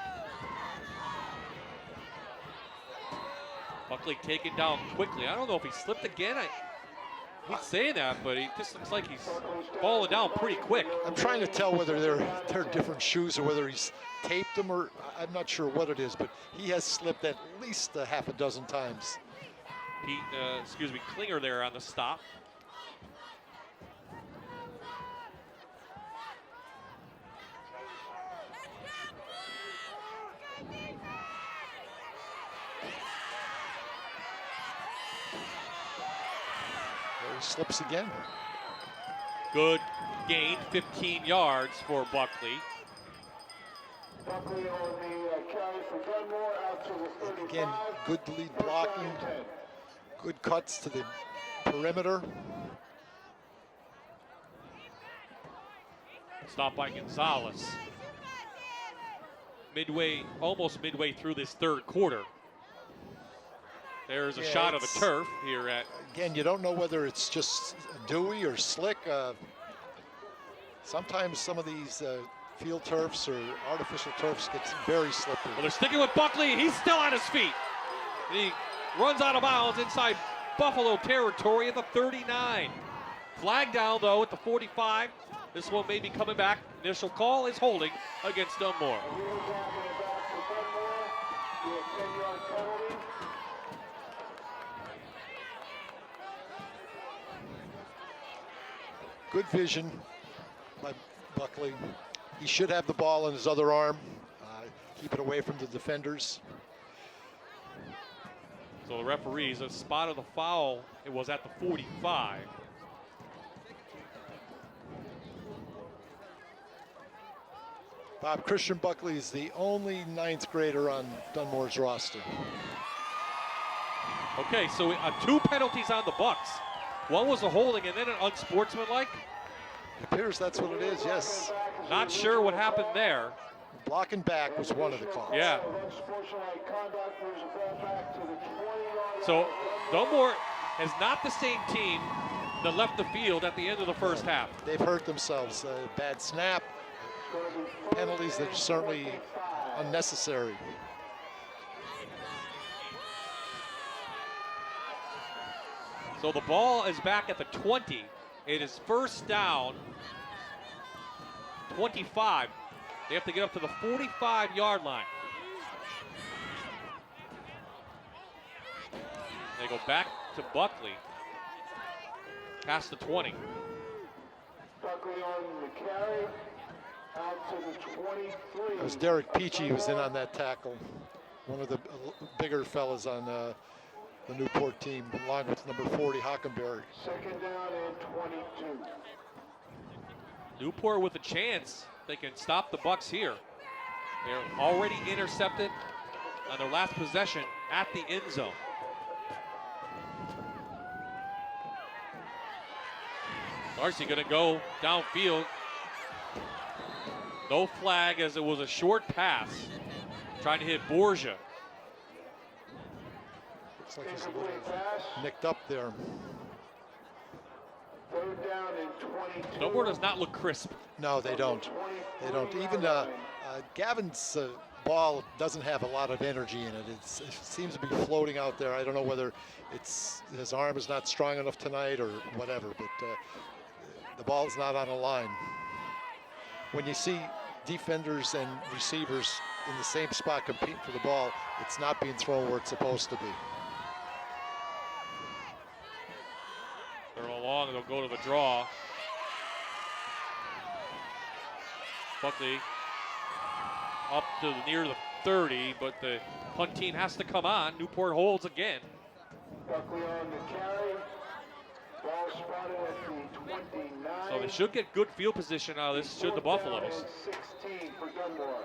Buckley taken down quickly. I don't know if he slipped again. He's saying that, but he just looks like he's falling down pretty quick. I'm trying to tell whether they're different shoes or whether he's taped them, or I'm not sure what it is, but he has slipped at least a half a dozen times. Klinger there on the stop. He slips again. Good gain, 15 yards for Buckley. Buckley on the carry for Dunmore out to the 35. Again, good lead blocking, good cuts to the perimeter. Stop by Gonzalez. Almost midway through this third quarter. There's a shot of the turf here at... Again, you don't know whether it's just dewy or slick. Sometimes some of these field turfs or artificial turfs get very slippery. Well, they're sticking with Buckley. He's still on his feet. He runs out of bounds inside Buffalo territory at the 39. Flag down, though, at the 45. This one may be coming back. Initial call is holding against Dunmore. Good vision by Buckley. He should have the ball in his other arm. Keep it away from the defenders. So the referees have spotted the foul. It was at the 45. Bob, Christian Buckley is the only 9th grader on Dunmore's roster. Okay, so 2 penalties on the Bucks. One was a holding and then an unsportsmanlike. It appears that's what it is, yes. Not sure what happened there. Blocking back was one of the calls. Yeah. So Dunmore is not the same team that left the field at the end of the first half. They've hurt themselves. Bad snap, penalties that are certainly unnecessary. So the ball is back at the 20. It is first down, 25. They have to get up to the 45-yard line. They go back to Buckley, past the 20. Buckley on the carry, out to the 23. It was Derek Peachy who was in on that tackle. One of the bigger fellas on the Newport team, along with number 40, Hockenberry. Second down and 22. Newport with a chance. They can stop the Bucks here. They're already intercepted on their last possession at the end zone. Darcy gonna go downfield. No flag as it was a short pass. Trying to hit Borgia. Looks like he's a little nicked up there. Third down and 22. Dunmore does not look crisp. No, they don't. They don't. Even Gavin's ball doesn't have a lot of energy in it. It seems to be floating out there. I don't know whether it's his arm is not strong enough tonight or whatever, but the ball's not on a line. When you see defenders and receivers in the same spot competing for the ball, it's not being thrown where it's supposed to be. long, and they'll go to the draw. Buckley up to near the 30, but the punt team has to come on. Newport holds again. Buckley on the carry. Ball spotted at the 29. So they should get good field position out of this, should the Buffaloes. 16 for Dunmore.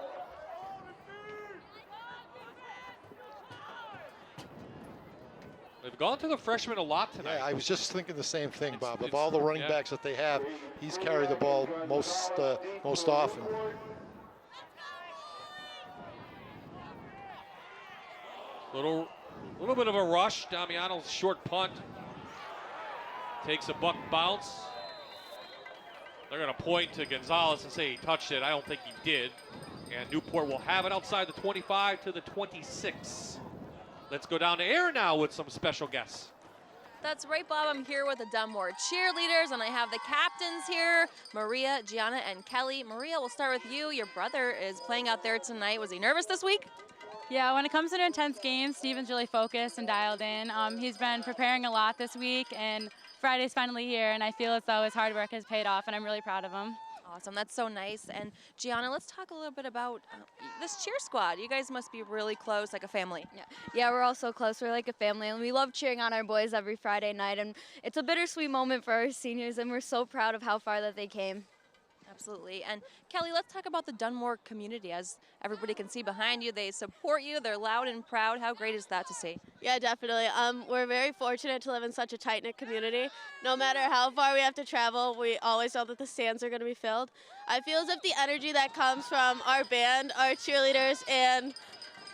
They've gone to the freshman a lot tonight. Yeah, I was just thinking the same thing, Bob. Of all the running backs that they have, he's carried the ball most often. Little bit of a rush. Damiano's short punt. Takes a buck bounce. They're going to point to Gonzalez and say he touched it. I don't think he did. And Newport will have it outside the 25 to the 26. Let's go down to air now with some special guests. That's right, Bob. I'm here with the Dunmore cheerleaders, and I have the captains here, Maria, Gianna, and Kelly. Maria, we'll start with you. Your brother is playing out there tonight. Was he nervous this week? Yeah, when it comes to an intense game, Steven's really focused and dialed in. He's been preparing a lot this week, and Friday's finally here, and I feel as though his hard work has paid off, and I'm really proud of him. Awesome, that's so nice. And Gianna, let's talk a little bit about this cheer squad. You guys must be really close, like a family. Yeah, we're all so close. We're like a family, and we love cheering on our boys every Friday night. And it's a bittersweet moment for our seniors, and we're so proud of how far that they came. Absolutely. And Kelly, let's talk about the Dunmore community. As everybody can see behind you, they support you. They're loud and proud. How great is that to see? Yeah, definitely. We're very fortunate to live in such a tight-knit community. No matter how far we have to travel, we always know that the stands are going to be filled. I feel as if the energy that comes from our band, our cheerleaders, and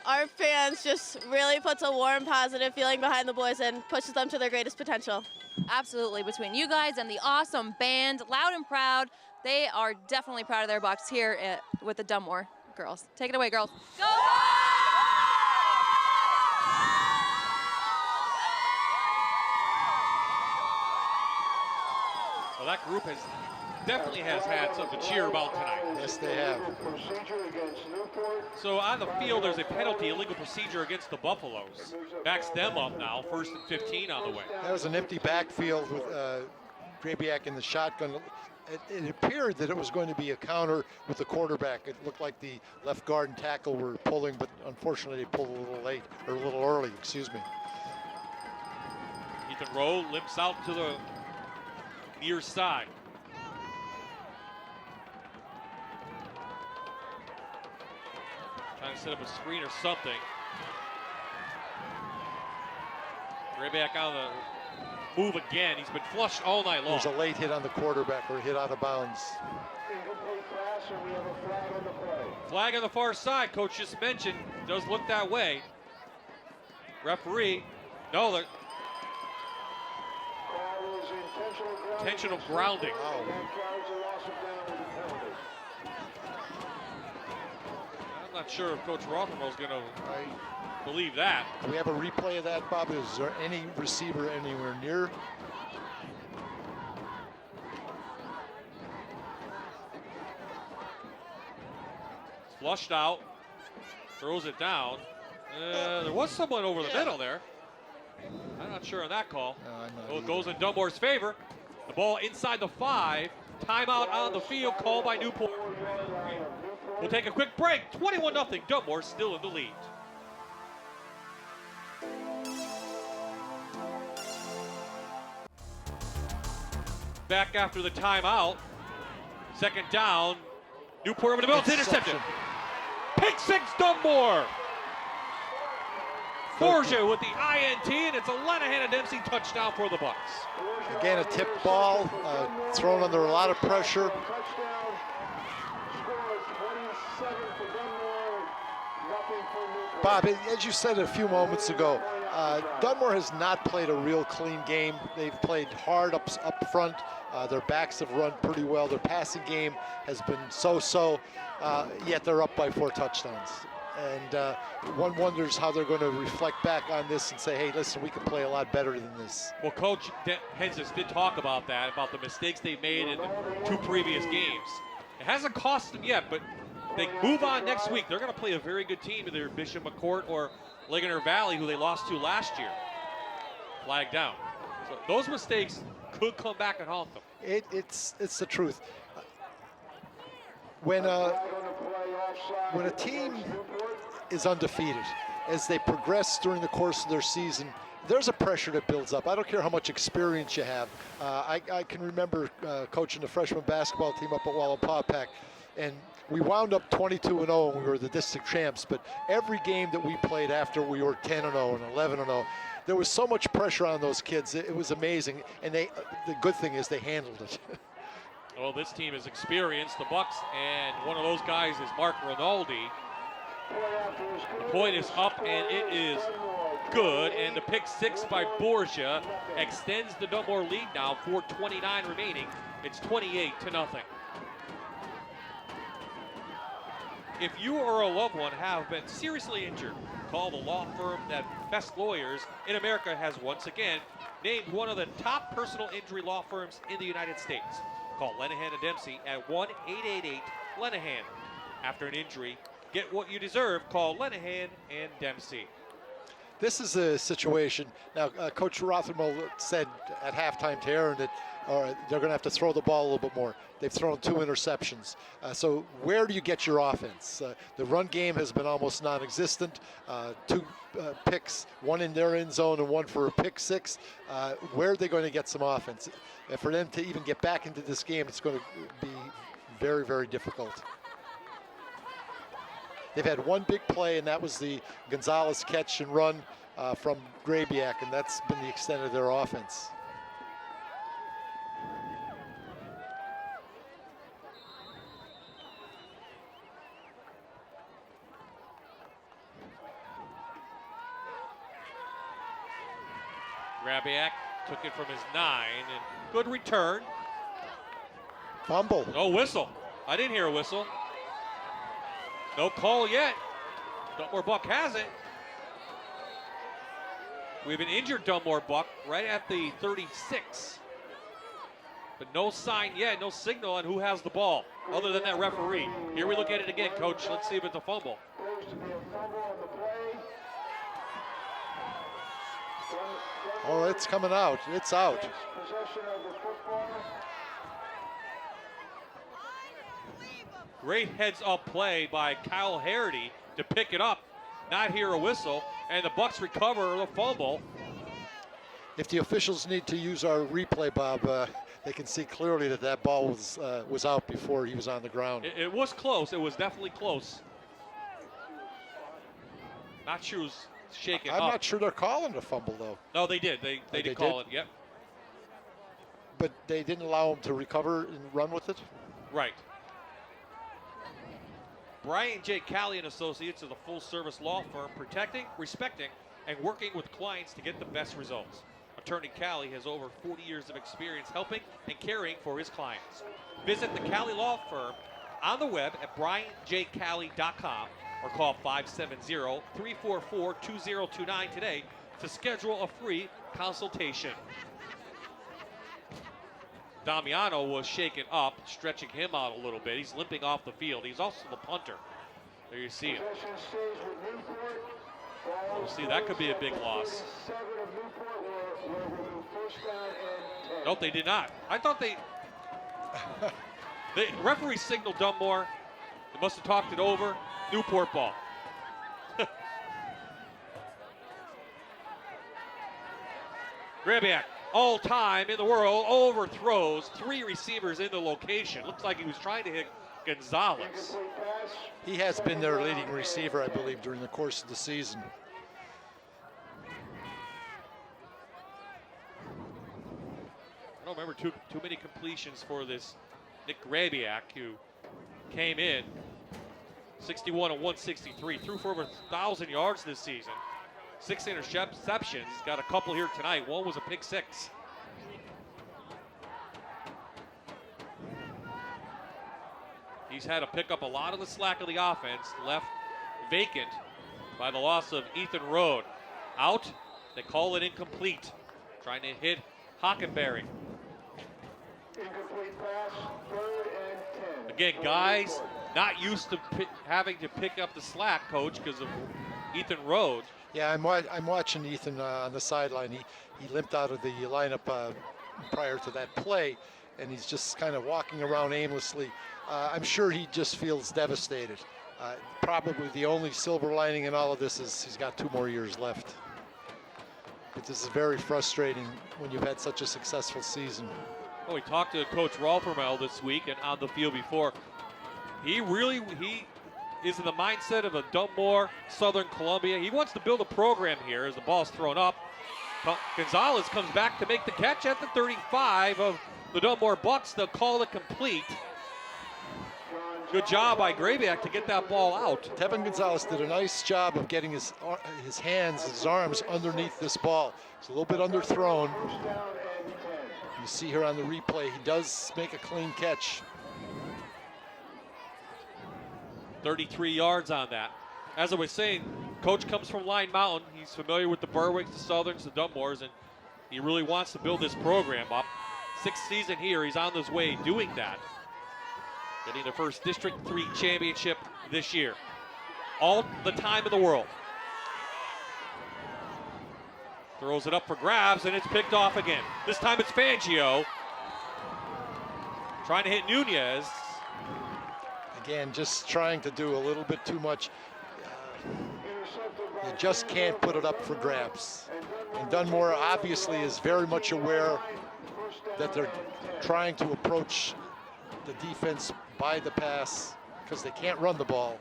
our fans just really puts a warm, positive feeling behind the boys and pushes them to their greatest potential. Absolutely. Between you guys and the awesome band, loud and proud, they are definitely proud of their Bucks here with the Dunmore girls. Take it away, girls. Go! Well, that group definitely has had something to cheer about tonight. Yes, they have. So on the field, there's a penalty, illegal procedure against the Buffaloes. Backs them up now, 1st and 15 on the way. That was an empty backfield with Grabiak in the shotgun. It appeared that it was going to be a counter with the quarterback. It looked like the left guard and tackle were pulling, but unfortunately they pulled a little late, or a little early, excuse me. Ethan Rowe limps out to the near side. Trying to set up a screen or something. Grabiak on the move again. He's been flushed all night long. There's a late hit on the quarterback, or hit out of bounds. Flag on the far side, coach just mentioned, does look that way. Referee, no, they're intentional grounding. Wow. I'm not sure if Coach Rothermore's going to believe that. Do we have a replay of that, Bob? Is there any receiver anywhere near? Flushed out, throws it down. There was someone over the middle there. I'm not sure on that call. No, it goes in Dunmore's favor. The ball inside the 5. Timeout on the field called by Newport. We'll take a quick break. 21-0. Dunmore still in the lead. Back after the timeout. 2nd down. Newport over the middle. It's intercepted. Pick 6, Dunmore. Forger with the INT, and it's a Lenahan-Dempsey touchdown for the Bucks. Again, a tipped ball, thrown under a lot of pressure. Bob, as you said a few moments ago, Dunmore has not played a real clean game. They've played hard up front. Their backs have run pretty well. Their passing game has been so-so, yet they're up by 4 touchdowns. And one wonders how they're going to reflect back on this and say, hey, listen, we can play a lot better than this. Well, Coach Hensis did talk about that, about the mistakes they made in the 2 previous games. It hasn't cost them yet, but they move on next week. They're going to play a very good team, either Bishop McCourt or Ligonier Valley, who they lost to last year. Flag down. So those mistakes could come back and haunt them. It's the truth. When a team is undefeated, as they progress during the course of their season, there's a pressure that builds up. I don't care how much experience you have. I can remember coaching the freshman basketball team up at Wallapapack, and we wound up 22-0 and we were the district champs, but every game that we played after, we were 10-0 and 11-0. There was so much pressure on those kids. It was amazing, and the good thing is they handled it. Well, this team is experienced, the Bucks, and one of those guys is Mark Rinaldi. The point is up, and it is good, and the pick six by Borgia extends the Dunmore lead now. 4:29 remaining. It's 28-0. If you or a loved one have been seriously injured, call the law firm that Best Lawyers in America has once again named one of the top personal injury law firms in the United States. Call Lenahan and Dempsey at 1-888-LENAHAN. After an injury, get what you deserve. Call Lenahan and Dempsey. This is a situation. Now, Coach Rothermel said at halftime to Aaron that they're going to have to throw the ball a little bit more. They've thrown 2 interceptions. So where do you get your offense? The run game has been almost non-existent. 2 picks, 1 in their end zone and 1 for a pick six. Where are they going to get some offense? And for them to even get back into this game, it's going to be very, very difficult. They've had 1 big play, and that was the Gonzalez catch and run from Grabiak, and that's been the extent of their offense. Grabiak took it from his 9, and good return. Fumble. No whistle. I didn't hear a whistle. No call yet. Dunmore Buck has it. We have an injured Dunmore Buck right at the 36. But no sign yet, no signal on who has the ball, other than that referee. Here we look at it again, Coach. Let's see if it's a fumble. Oh, it's coming out. It's out. Great heads-up play by Kyle Harity to pick it up, not hear a whistle, and the Bucks recover the fumble. If the officials need to use our replay, Bob, they can see clearly that that ball was out before he was on the ground. It was close. It was definitely close. Not sure it was shaken I'm up. not sure they're calling a fumble, though. No, they did. They did call it, yep. But they didn't allow him to recover and run with it? Right. Brian J. Calley and Associates is a full-service law firm protecting, respecting, and working with clients to get the best results. Attorney Calley has over 40 years of experience helping and caring for his clients. Visit the Calley Law Firm on the web at brianjcalley.com or call 570-344-2029 today to schedule a free consultation. Damiano was shaken up, stretching him out a little bit. He's limping off the field. He's also the punter. There you see him. We'll see, that could be a big loss. Nope, they did not. I thought the referee signaled Dunmore. They must have talked it over. Newport ball. Grabiak, all time in the world, overthrows 3 receivers in the location. Looks like he was trying to hit Gonzalez. He has been their leading receiver, I believe, during the course of the season. I don't remember too many completions for this Nick Grabiak, who came in 61 and 163, threw for over 1,000 yards this season. 6 interceptions. He's got a couple here tonight. One was a pick six. He's had to pick up a lot of the slack of the offense, left vacant by the loss of Ethan Rode. Out, they call it incomplete. Trying to hit Hockenberry. Incomplete pass, 3rd and 10. Again, guys not used to having to pick up the slack, Coach, because of Ethan Rode. Yeah, I'm watching Ethan on the sideline. He limped out of the lineup prior to that play, and he's just kind of walking around aimlessly. I'm sure he just feels devastated. Probably the only silver lining in all of this is he's got 2 more years left. But this is very frustrating when you've had such a successful season. Well, we talked to Coach Rolfermel this week and on the field before. He is in the mindset of a Dunmore, Southern Columbia. He wants to build a program here as the ball's thrown up. Gonzalez comes back to make the catch at the 35 of the Dunmore Bucks. They'll call it complete. Good job by Grabiak to get that ball out. Tevin Gonzalez did a nice job of getting his hands, his arms underneath this ball. It's a little bit underthrown. You see here on the replay, he does make a clean catch. 33 yards on that. As I was saying, Coach comes from Line Mountain. He's familiar with the Berwicks, the Southerns, the Dunmores, and he really wants to build this program up. 6th season here, he's on his way doing that. Getting the first District 3 championship this year. All the time in the world. Throws it up for grabs, and it's picked off again. This time it's Fangio. Trying to hit Nunez. Again, just trying to do a little bit too much. You just can't put it up for grabs. And Dunmore obviously is very much aware that they're trying to approach the defense by the pass because they can't run the ball.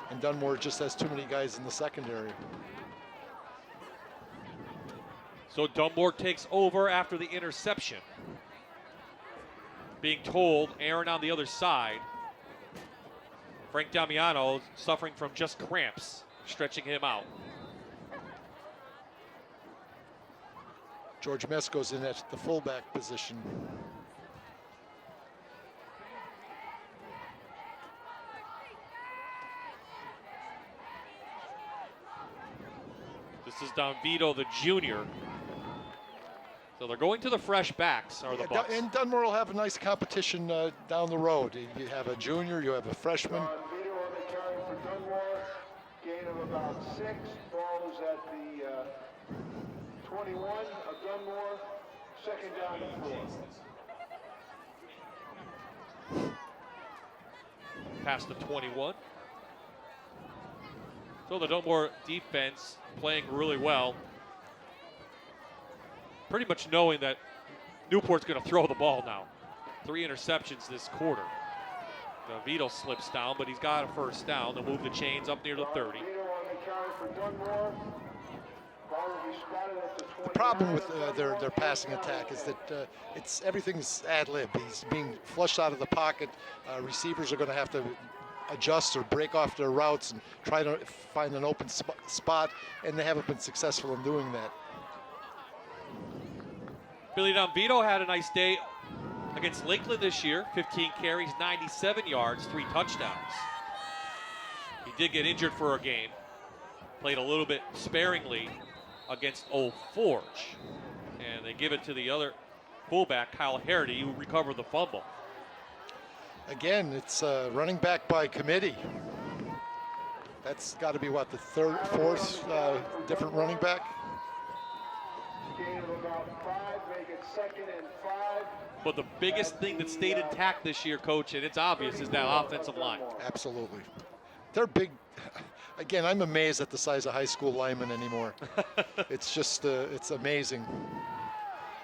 And Dunmore just has too many guys in the secondary. So Dunmore takes over after the interception. Being told, Aaron on the other side. Frank Damiano suffering from just cramps, stretching him out. George Mesco's in at the fullback position. This is Don Vito, the junior. So they're going to the fresh backs, are the Bucks. And Dunmore will have a nice competition down the road. You have a junior, you have a freshman. Vito on the carry for Dunmore. Gain of about 6. Ball is at the 21 of Dunmore. 2nd down and 4. Past the 21. So the Dunmore defense playing really well. Pretty much knowing that Newport's going to throw the ball now. 3 interceptions this quarter. Vito slips down, but he's got a first down. They'll move the chains up near the 30. The problem with their passing attack is that everything's ad lib. He's being flushed out of the pocket. Receivers are going to have to adjust or break off their routes and try to find an open spot, and they haven't been successful in doing that. Billy Vito had a nice day against Lakeland this year. 15 carries, 97 yards, 3 touchdowns. He did get injured for a game. Played a little bit sparingly against Old Forge. And they give it to the other fullback, Kyle Harity, who recovered the fumble. Again, it's running back by committee. That's got to be, what, the 4th different running back? Gain of about 5, make it 2nd and 5. But the biggest thing that stayed intact this year, Coach, and it's obvious, is that offensive line. Absolutely. They're big. Again, I'm amazed at the size of high school linemen anymore. It's just, it's amazing.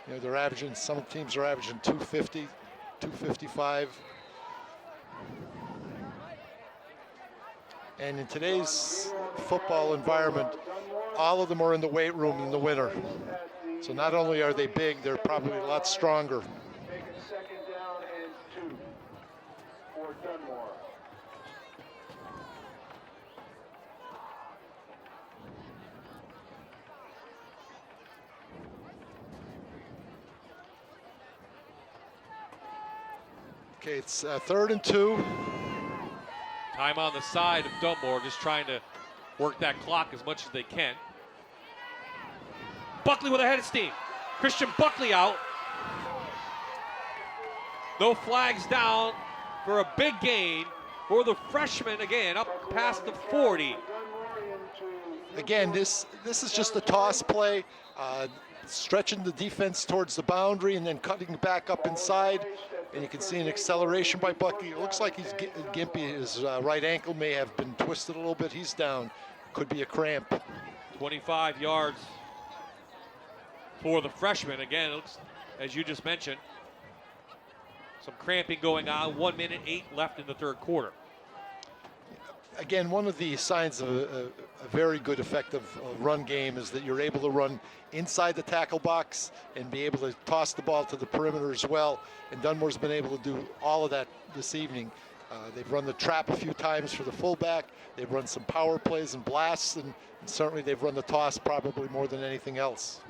You know, they're averaging, some teams are averaging 250, 255. And in today's football environment, all of them are in the weight room in the winter. So not only are they big, they're probably a lot stronger. Make it 2nd down and 2 for Dunmore. Okay, it's 3rd and 2. Time on the side of Dunmore, just trying to work that clock as much as they can. Buckley with a head of steam. Christian Buckley out. No flags down for a big gain for the freshman again, up past the 40. Again, this is just a toss play, stretching the defense towards the boundary and then cutting back up inside. And you can see an acceleration by Buckley. It looks like he's gimpy. His right ankle may have been twisted a little bit. He's down. Could be a cramp. 25 yards for the freshman. Again, it looks, as you just mentioned, some cramping going on. 1 minute 8 left in the third quarter. Again, one of the signs of a very good effective run game is that you're able to run inside the tackle box and be able to toss the ball to the perimeter as well. And Dunmore's been able to do all of that this evening. They've run the trap a few times for the fullback. They've run some power plays and blasts, and certainly they've run the toss probably more than anything else.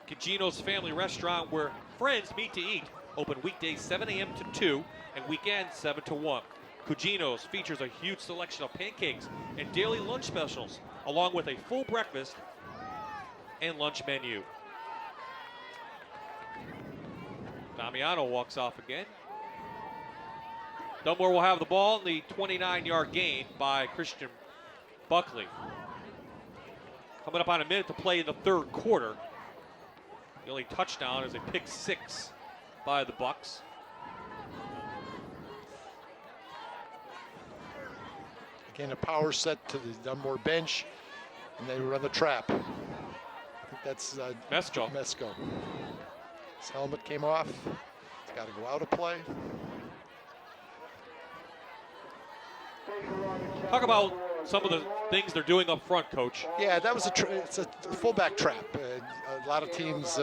Cugino's Family Restaurant, where friends meet to eat. Open weekdays 7 a.m. to 2 and weekends 7 to 1. Cugino's features a huge selection of pancakes and daily lunch specials, along with a full breakfast and lunch menu. Damiano walks off again. Dunmore will have the ball in the 29-yard gain by Christian Buckley. Coming up on a minute to play in the third quarter. The only touchdown is a pick 6 by the Bucks. Again, a power set to the Dunmore bench, and they run the trap. I think that's Mesco. His helmet came off. He's got to go out of play. Talk about some of the things they're doing up front, Coach. Yeah, that was it's a fullback trap. A lot of teams,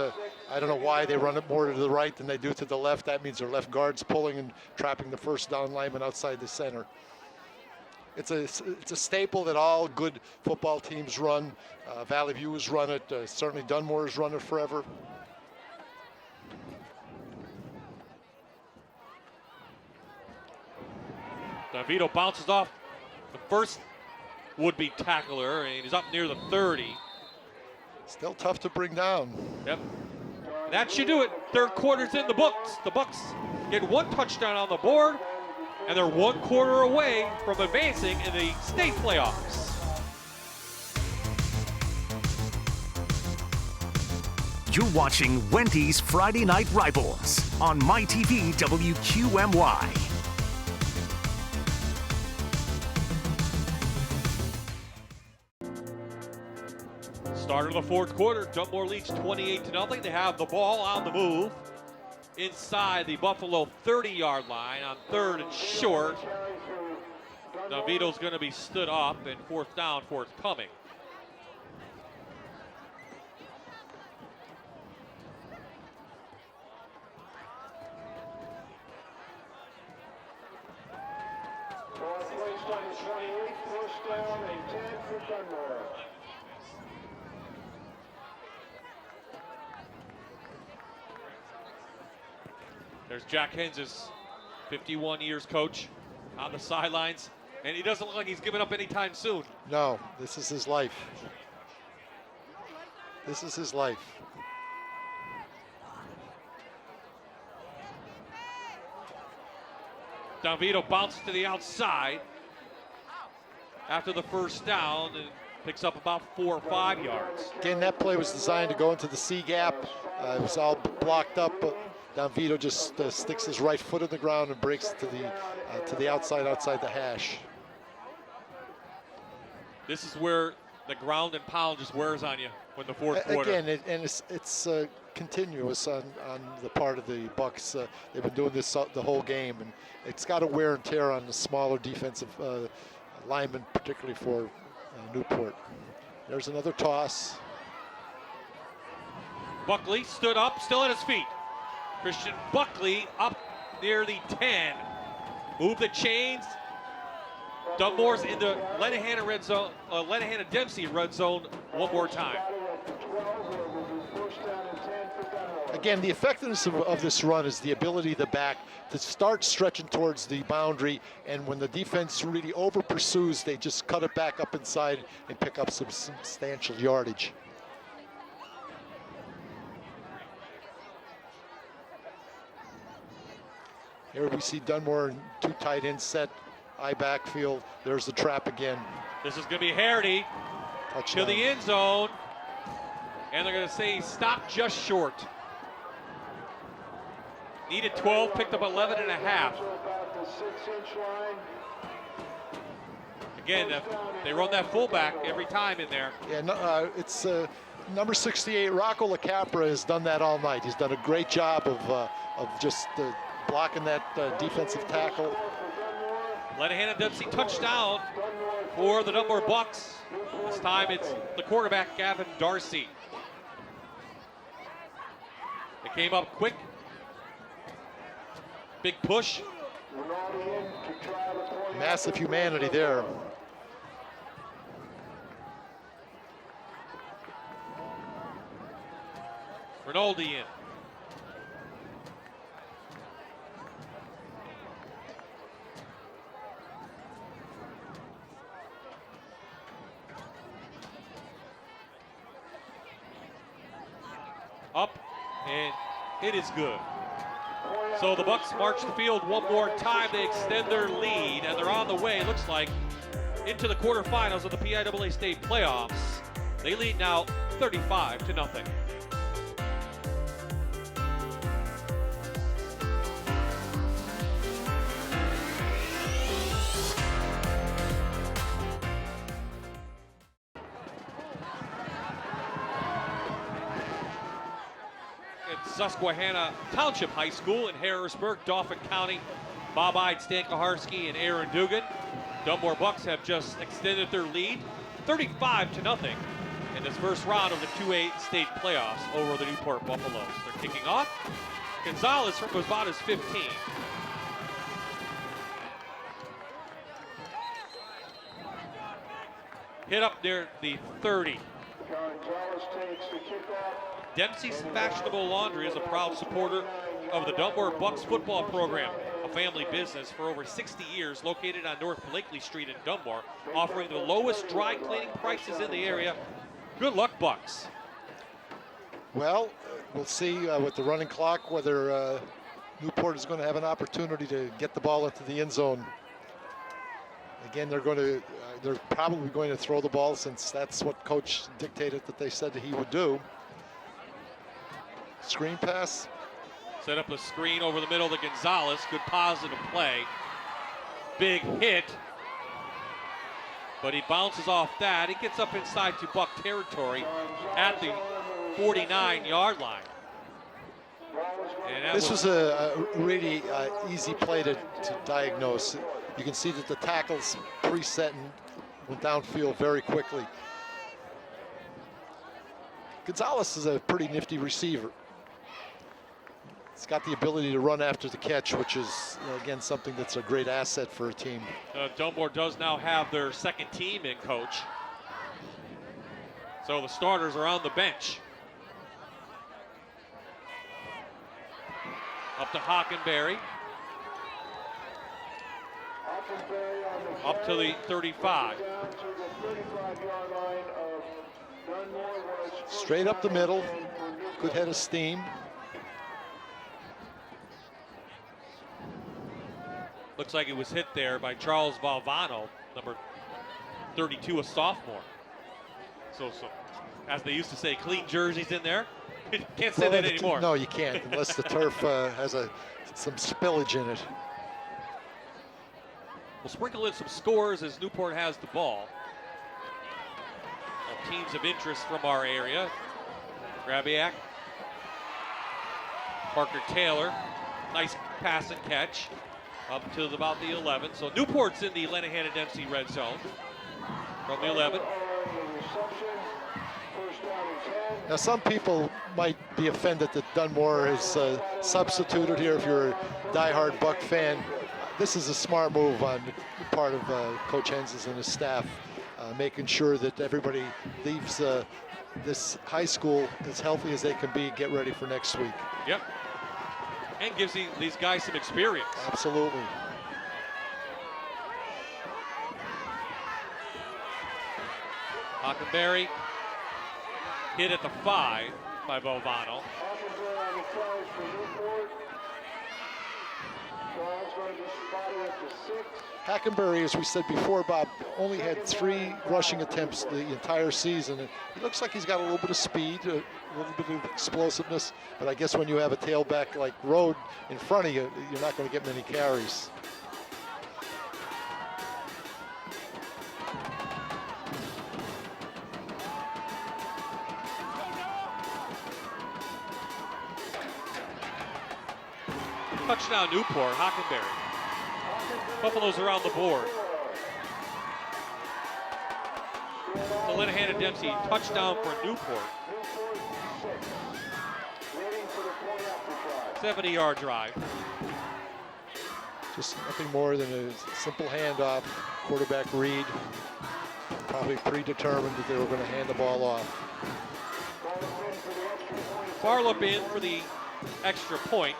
I don't know why they run it more to the right than they do to the left. That means their left guard's pulling and trapping the first down lineman outside the center. It's a staple that all good football teams run. Valley View has run it. Certainly Dunmore has run it forever. DeVito bounces off the first would-be tackler, and he's up near the 30. Still tough to bring down. Yep. That should do it. Third quarter's in the books. The Bucks get one touchdown on the board, and they're 1 quarter away from advancing in the state playoffs. You're watching Wendy's Friday Night Rivals on MyTV WQMY. Start of the fourth quarter, Dunmore leads 28-0. They have the ball on the move inside the Buffalo 30-yard line on third and short. DeVito's going to be stood up, and fourth down forthcoming. Placed on the 28, first down and 10 for Dunmore. There's Jack Hens, 51 years coach, on the sidelines, and he doesn't look like he's giving up anytime soon. No, this is his life. This is his life. DeVito bounces to the outside after the first down and picks up about 4 or 5 yards. Again, that play was designed to go into the C gap. It was all blocked up. Dunvito just sticks his right foot in the ground and breaks to the outside the hash. This is where the ground and pound just wears on you when the fourth quarter. Again, it's continuous on the part of the Bucks. They've been doing this the whole game, and it's got a wear and tear on the smaller defensive linemen, particularly for Newport. There's another toss. Buckley stood up, still at his feet. Christian Buckley up near the 10. Move the chains. Dunmore's in the Lenahan red zone, Lenahan Dempsey red zone one more time. Again, the effectiveness of this run is the ability of the back to start stretching towards the boundary, and when the defense really over pursues, they just cut it back up inside and pick up some substantial yardage. Here we see Dunmore in 2 tight end set eye backfield. There's the trap again. This is going to be Harity to the end zone. And they're going to say stop just short. Needed 12, picked up 11 and a half. Again, they run that fullback every time in there. Yeah, no, it's number 68, Rocco LaCapra has done that all night. He's done a great job of just blocking that defensive tackle. Lenahan Dempsey touchdown for the Dunmore Bucks. This time it's the quarterback, Gavin Darcy. They came up quick. Big push. Massive humanity there. Rinaldi in. Up, and it is good. So the Bucks march the field one more time. They extend their lead, and they're on the way, it looks like, into the quarterfinals of the PIAA State playoffs. They lead now 35-0. Susquehanna Township High School in Harrisburg, Dauphin County. Bob Ide, Stan Kaharski, and Aaron Dugan. Dunmore Bucks have just extended their lead 35-0 in this first round of the 2A state playoffs over the Newport Buffaloes. They're kicking off. Gonzalez from about his 15. Hit up near the 30. Gonzalez takes the kickoff. Dempsey's Fashionable Laundry is a proud supporter of the Dunmore Bucks football program, a family business for over 60 years located on North Blakely Street in Dunmore, offering the lowest dry cleaning prices in the area. Good luck, Bucks. Well, we'll see with the running clock whether Newport is going to have an opportunity to get the ball into the end zone. Again, they're probably going to throw the ball since that's what coach dictated that they said that he would do. Screen pass. Set up a screen over the middle to Gonzalez. Good positive play. Big hit. But he bounces off that. He gets up inside to Buck territory at the 49-yard line. This was a really easy play to diagnose. You can see that the tackles preset and went downfield very quickly. Gonzalez is a pretty nifty receiver. He's got the ability to run after the catch, which is, again, something that's a great asset for a team. Dunmore does now have their second team in, coach. So the starters are on the bench. Up to Hockenberry. Up to the 35. Straight up the middle. Good head of steam. Looks like it was hit there by Charles Valvano, number 32, a sophomore. So as they used to say, clean jerseys in there. Can't say that anymore. No, you can't, unless the turf has some spillage in it. We'll sprinkle in some scores as Newport has the ball. Teams of interest from our area. Grabiak. Parker Taylor. Nice pass and catch. Up to about the 11. So Newport's in the Lenahan and Dempsey red zone from the 11. Now, some people might be offended that Dunmore is substituted here. If you're a diehard Buck fan, this is a smart move on the part of Coach Henses and his staff, making sure that everybody leaves this high school as healthy as they can be, get ready for next week. Yep. And gives these guys some experience. Absolutely. Hockenberry hit at the 5 by Valvano. going to be spotted at the 6. Hackenberry, as we said before, Bob, only had 3 rushing attempts the entire season. And he looks like he's got a little bit of speed, a little bit of explosiveness. But I guess when you have a tailback like Rode in front of you, you're not going to get many carries. Touchdown Newport, Hockenberry. Buffaloes are on the board. So Linehan and Dempsey, touchdown for Newport. 70-yard drive. Just nothing more than a simple handoff, quarterback read. Probably predetermined that they were going to hand the ball off. Farlop in for the extra point.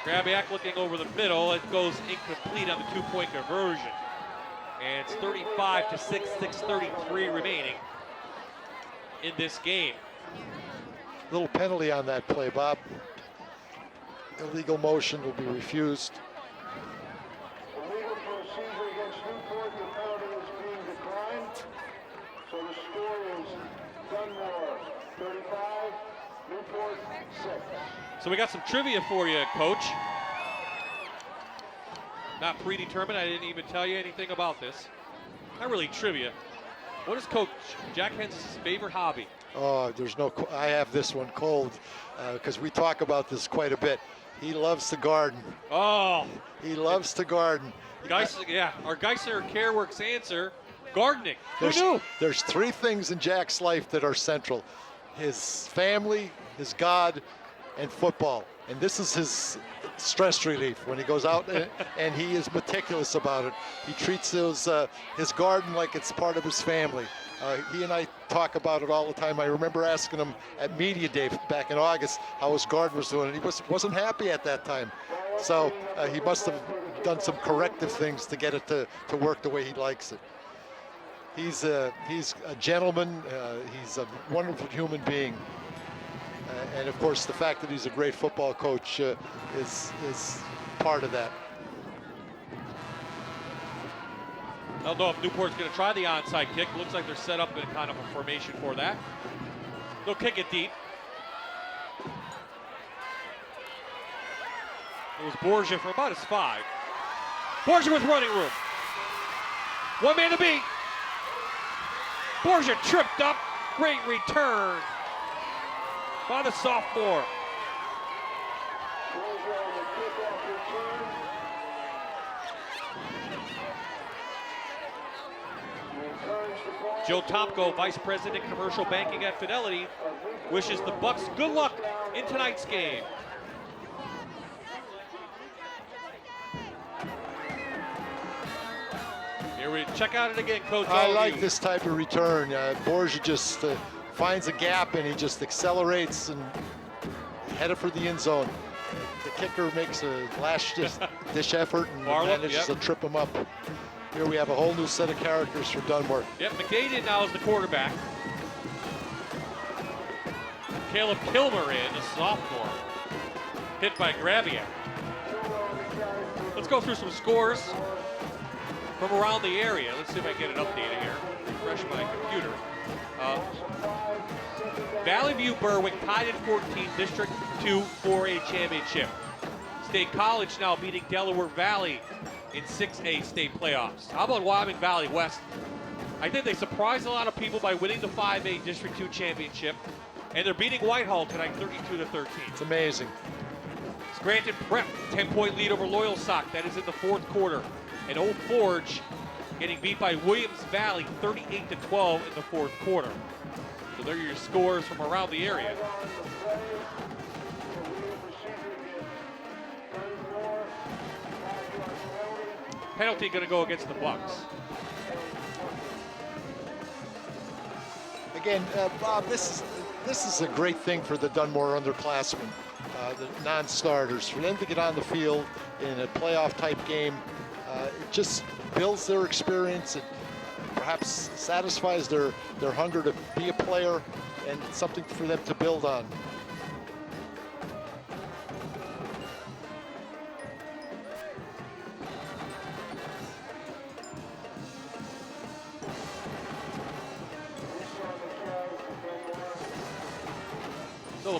Grabiak looking over the middle. It goes incomplete on the 2-point conversion. And it's 35-6, 6:33 remaining in this game. Little penalty on that play, Bob. Illegal motion will be refused. Illegal procedure against Newport. The penalty is being declined. So the score is Dunmore 35, Newport 6. So we got some trivia for you, Coach. Not predetermined. I didn't even tell you anything about this. Not really trivia. What is Coach Jack Hens' favorite hobby? Oh, I have this one cold because we talk about this quite a bit. He loves to garden. Oh. He loves to garden. Our Geisler CareWorks answer, gardening. Who knew? There's 3 things in Jack's life that are central. His family, his God, and football. And this is his stress relief when he goes out and he is meticulous about it. He treats his garden like it's part of his family. He and I talk about it all the time. I remember asking him at Media Day back in August how his garden was doing, and he wasn't happy at that time. So he must have done some corrective things to get it to work the way he likes it. He's a gentleman. He's a wonderful human being. And of course, the fact that he's a great football coach is part of that. I don't know if Newport's going to try the onside kick. Looks like they're set up in kind of a formation for that. They'll kick it deep. It was Borgia for about his 5. Borgia with running room. 1 man to beat. Borgia tripped up. Great return by the sophomore. Joe Topko, Vice President Commercial Banking at Fidelity, wishes the Bucks good luck in tonight's game. Here we check out it again, Coach. I like this type of return. Borgia just finds a gap and he just accelerates and headed for the end zone. The kicker makes a last dish effort and manages to trip him up. Here we have a whole new set of characters for Dunmore. Yep, McDaden now is the quarterback. Caleb Kilmer in, a sophomore. Hit by Grabiak. Let's go through some scores from around the area. Let's see if I can get it updated here. Refresh my computer. Valley View Berwick tied at 14, District 2 4A championship. State College now beating Delaware Valley in 6A state playoffs. How about Wyoming Valley West? I think they surprised a lot of people by winning the 5A District 2 championship, and they're beating Whitehall tonight 32-13. It's amazing. Scranton Prep, 10-point lead over Loyal Sock. That is in the 4th quarter. And Old Forge getting beat by Williams Valley 38-12 in the 4th quarter. So there are your scores from around the area. Penalty going to go against the Bucks. Again, Bob, this is a great thing for the Dunmore underclassmen, the non-starters, for them to get on the field in a playoff-type game. It just builds their experience and perhaps satisfies their hunger to be a player, and it's something for them to build on.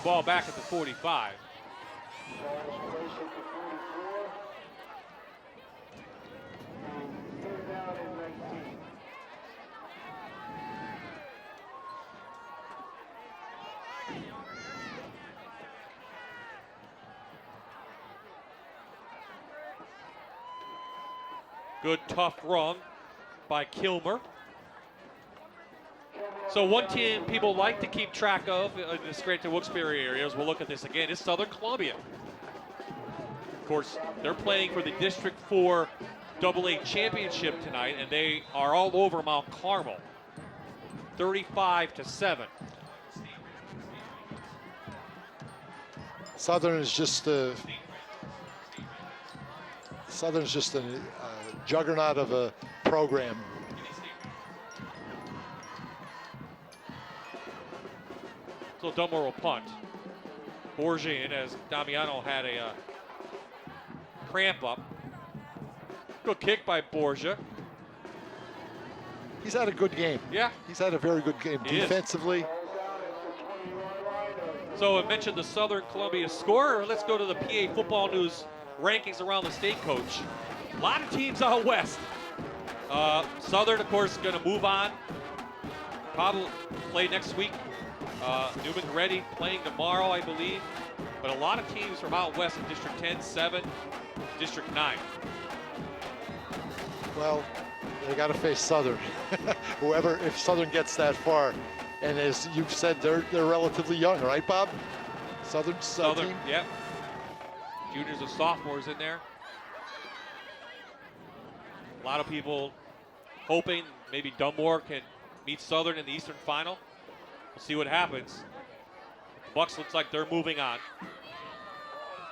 ball back at the 45. Good tough run by Kilmer. So one team people like to keep track of in the Scranton Wilkes-Barre areas, we'll look at this again, is Southern Columbia. Of course, they're playing for the District 4 AA championship tonight, and they are all over Mount Carmel, 35-7. Southern is just a juggernaut of a program. So Dunmore will punt. Borgia in as Damiano had a cramp up. Good kick by Borgia. He's had a good game. Yeah. He's had a very good game defensively. So I mentioned the Southern Columbia score. Let's go to the PA Football News rankings around the state, Coach. A lot of teams out west. Southern, of course, going to move on. Probably play next week. Newman Ready playing tomorrow, I believe. But a lot of teams from out west in District 10, 7, District 9. Well, they got to face Southern. If Southern gets that far. And as you've said, they're relatively young, right, Bob? Southern's team? Yep. Juniors and sophomores in there. A lot of people hoping maybe Dunmore can meet Southern in the Eastern Final. We'll see what happens. Bucks looks like they're moving on.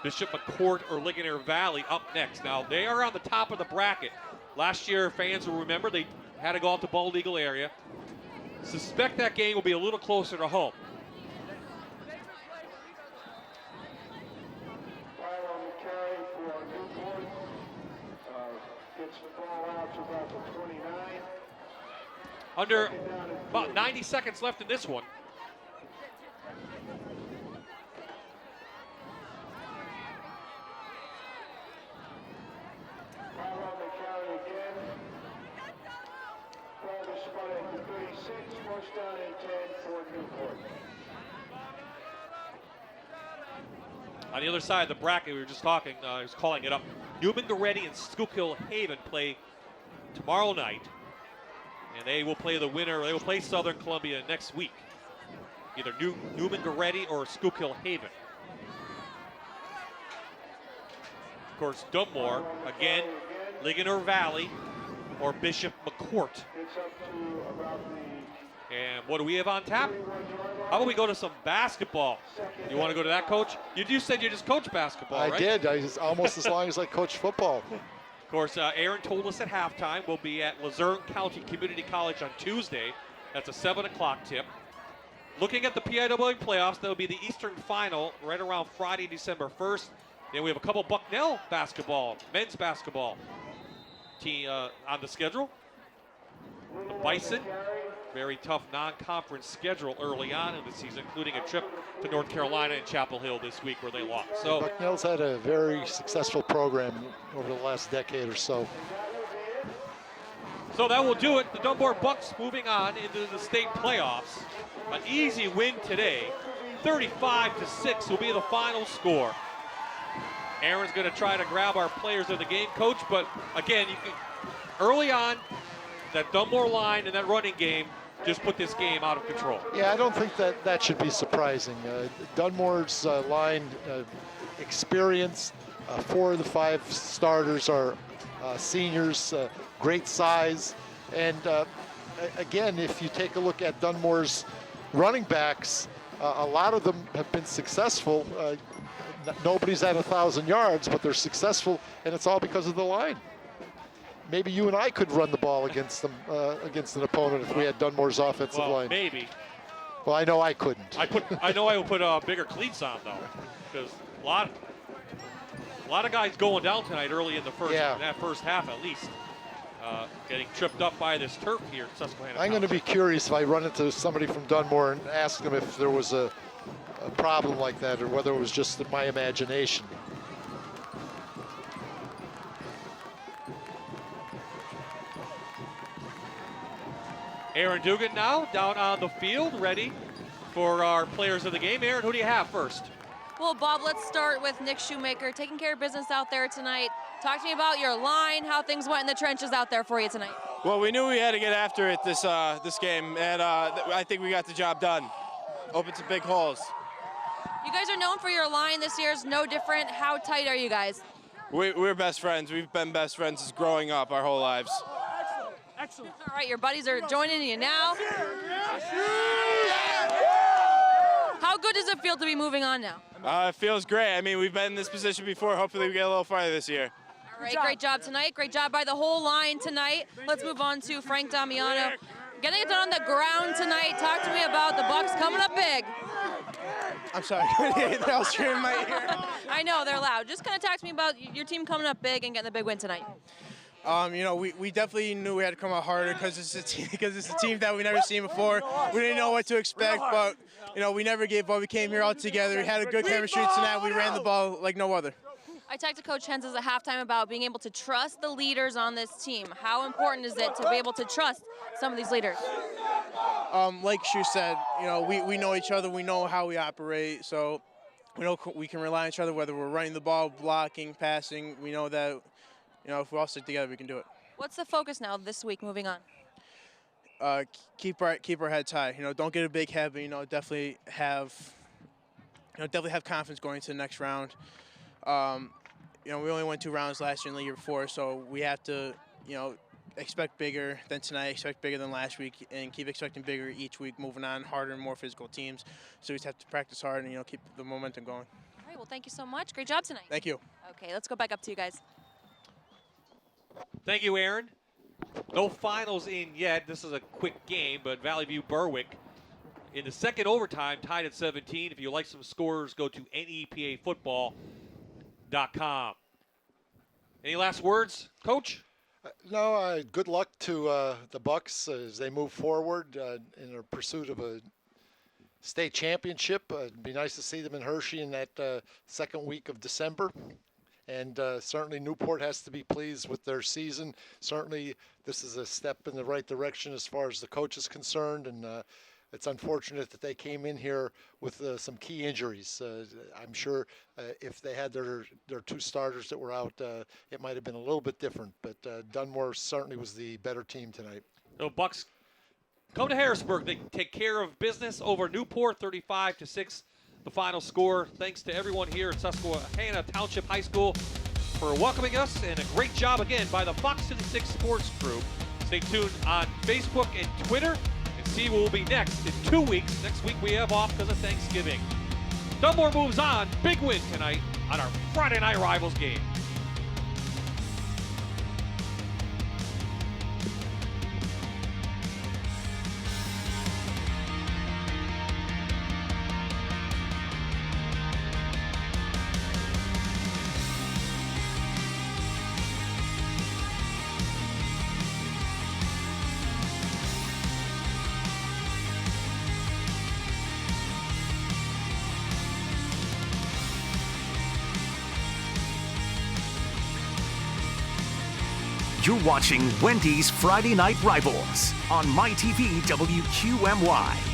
Bishop McCourt or Ligonier Valley up next. Now, they are on the top of the bracket. Last year, fans will remember they had to go out to Bald Eagle area. Suspect that game will be a little closer to home. Under about 90 seconds left in this one. On the other side of the bracket, we were just talking, I was calling it up. Newman Goretti and Schuylkill Haven play tomorrow night. And they will play the winner, they will play Southern Columbia next week. Either Newman Goretti or Schuylkill Haven. Of course, Dunmore, again, Ligonier Valley or Bishop McCourt. And what do we have on tap? How about we go to some basketball? You want to go to that, Coach? You said you just coach basketball, right? I did. Almost as long as I coached football. Of course, Aaron told us at halftime we'll be at Luzerne County Community College on Tuesday. That's a 7 o'clock tip. Looking at the PIAA playoffs, that'll be the Eastern Final right around Friday, December 1st. Then we have a couple Bucknell basketball, men's basketball team on the schedule. The Bison, very tough non-conference schedule early on in the season, including a trip to North Carolina and Chapel Hill this week where they lost. So Bucknell's had a very successful program over the last decade or so. So that will do it. The Dunmore Bucks moving on into the state playoffs. An easy win today. 35-6 will be the final score. Aaron's going to try to grab our players of the game, Coach, but again, you can early on, that Dunmore line and that running game just put this game out of control. Yeah, I don't think that should be surprising. Dunmore's line experience, 4 of the 5 starters are seniors, great size. And again, if you take a look at Dunmore's running backs, a lot of them have been successful. Nobody's at 1,000 yards, but they're successful, and it's all because of the line. Maybe you and I could run the ball against them, against an opponent if we had Dunmore's offensive line. Maybe. Well, I know I couldn't. I know I would put bigger cleats on though, because a lot of guys going down tonight early in the first, in that first half at least, getting tripped up by this turf here at Susquehanna. I'm going to be curious if I run into somebody from Dunmore and ask them if there was a a problem like that, or whether it was just my imagination. Aaron Dugan now down on the field, ready for our players of the game. Aaron, who do you have first? Well, Bob, let's start with Nick Shoemaker, taking care of business out there tonight. Talk to me about your line, how things went in the trenches out there for you tonight. Well, we knew we had to get after it this game, and I think we got the job done. Opened some big holes. You guys are known for your line. This year's no different. How tight are you guys? We're best friends. We've been best friends since growing up our whole lives. Excellent. All right, your buddies are joining you now. How good does it feel to be moving on now? It feels great. I mean, we've been in this position before. Hopefully we get a little farther this year. All right, great job tonight. Great job by the whole line tonight. Let's move on to Frank Damiano. Getting it done on the ground tonight. Talk to me about the Bucks coming up big. I'm sorry, they're all screaming in my ear. I know, they're loud. Just kind of talk to me about your team coming up big and getting the big win tonight. You know, we definitely knew we had to come out harder because it's a team that we never seen before. We didn't know what to expect, but you know, we never gave up. We came here all together. We had a good chemistry tonight. We ran the ball like no other. I talked to Coach Hens at halftime about being able to trust the leaders on this team. How important is it to be able to trust some of these leaders? Like Shu said, you know, we know each other. We know how we operate, so we know we can rely on each other, whether we're running the ball, blocking, passing. We know that, you know, if we all stick together, we can do it. What's the focus now this week moving on? Keep our heads high. You know, don't get a big head, but, you know, definitely have confidence going into the next round. You know, we only won 2 rounds last year and the year before, so we have to, you know, expect bigger than tonight, expect bigger than last week, and keep expecting bigger each week, moving on, harder and more physical teams. So we just have to practice hard and, you know, keep the momentum going. All right, well, thank you so much. Great job tonight. Thank you. Okay, let's go back up to you guys. Thank you, Aaron. No finals in yet. This is a quick game, but Valley View Berwick in the second overtime tied at 17. If you like some scores, go to nepafootball.com. Any last words, Coach? No, good luck to the Bucks as they move forward in their pursuit of a state championship. It'd be nice to see them in Hershey in that second week of December. And certainly Newport has to be pleased with their season. Certainly this is a step in the right direction as far as the coach is concerned. And it's unfortunate that they came in here with some key injuries. I'm sure if they had their 2 starters that were out, it might have been a little bit different. But Dunmore certainly was the better team tonight. So Bucks come to Harrisburg. They take care of business over Newport, 35-6. The final score. Thanks to everyone here at Susquehanna Township High School for welcoming us, and a great job again by the Fox City 6 sports crew. Stay tuned on Facebook and Twitter and see what will be next in 2 weeks. Next week we have off because of Thanksgiving. Dunmore moves on. Big win tonight on our Friday Night Rivals game. You're watching Wendy's Friday Night Rivals on MyTV WQMY.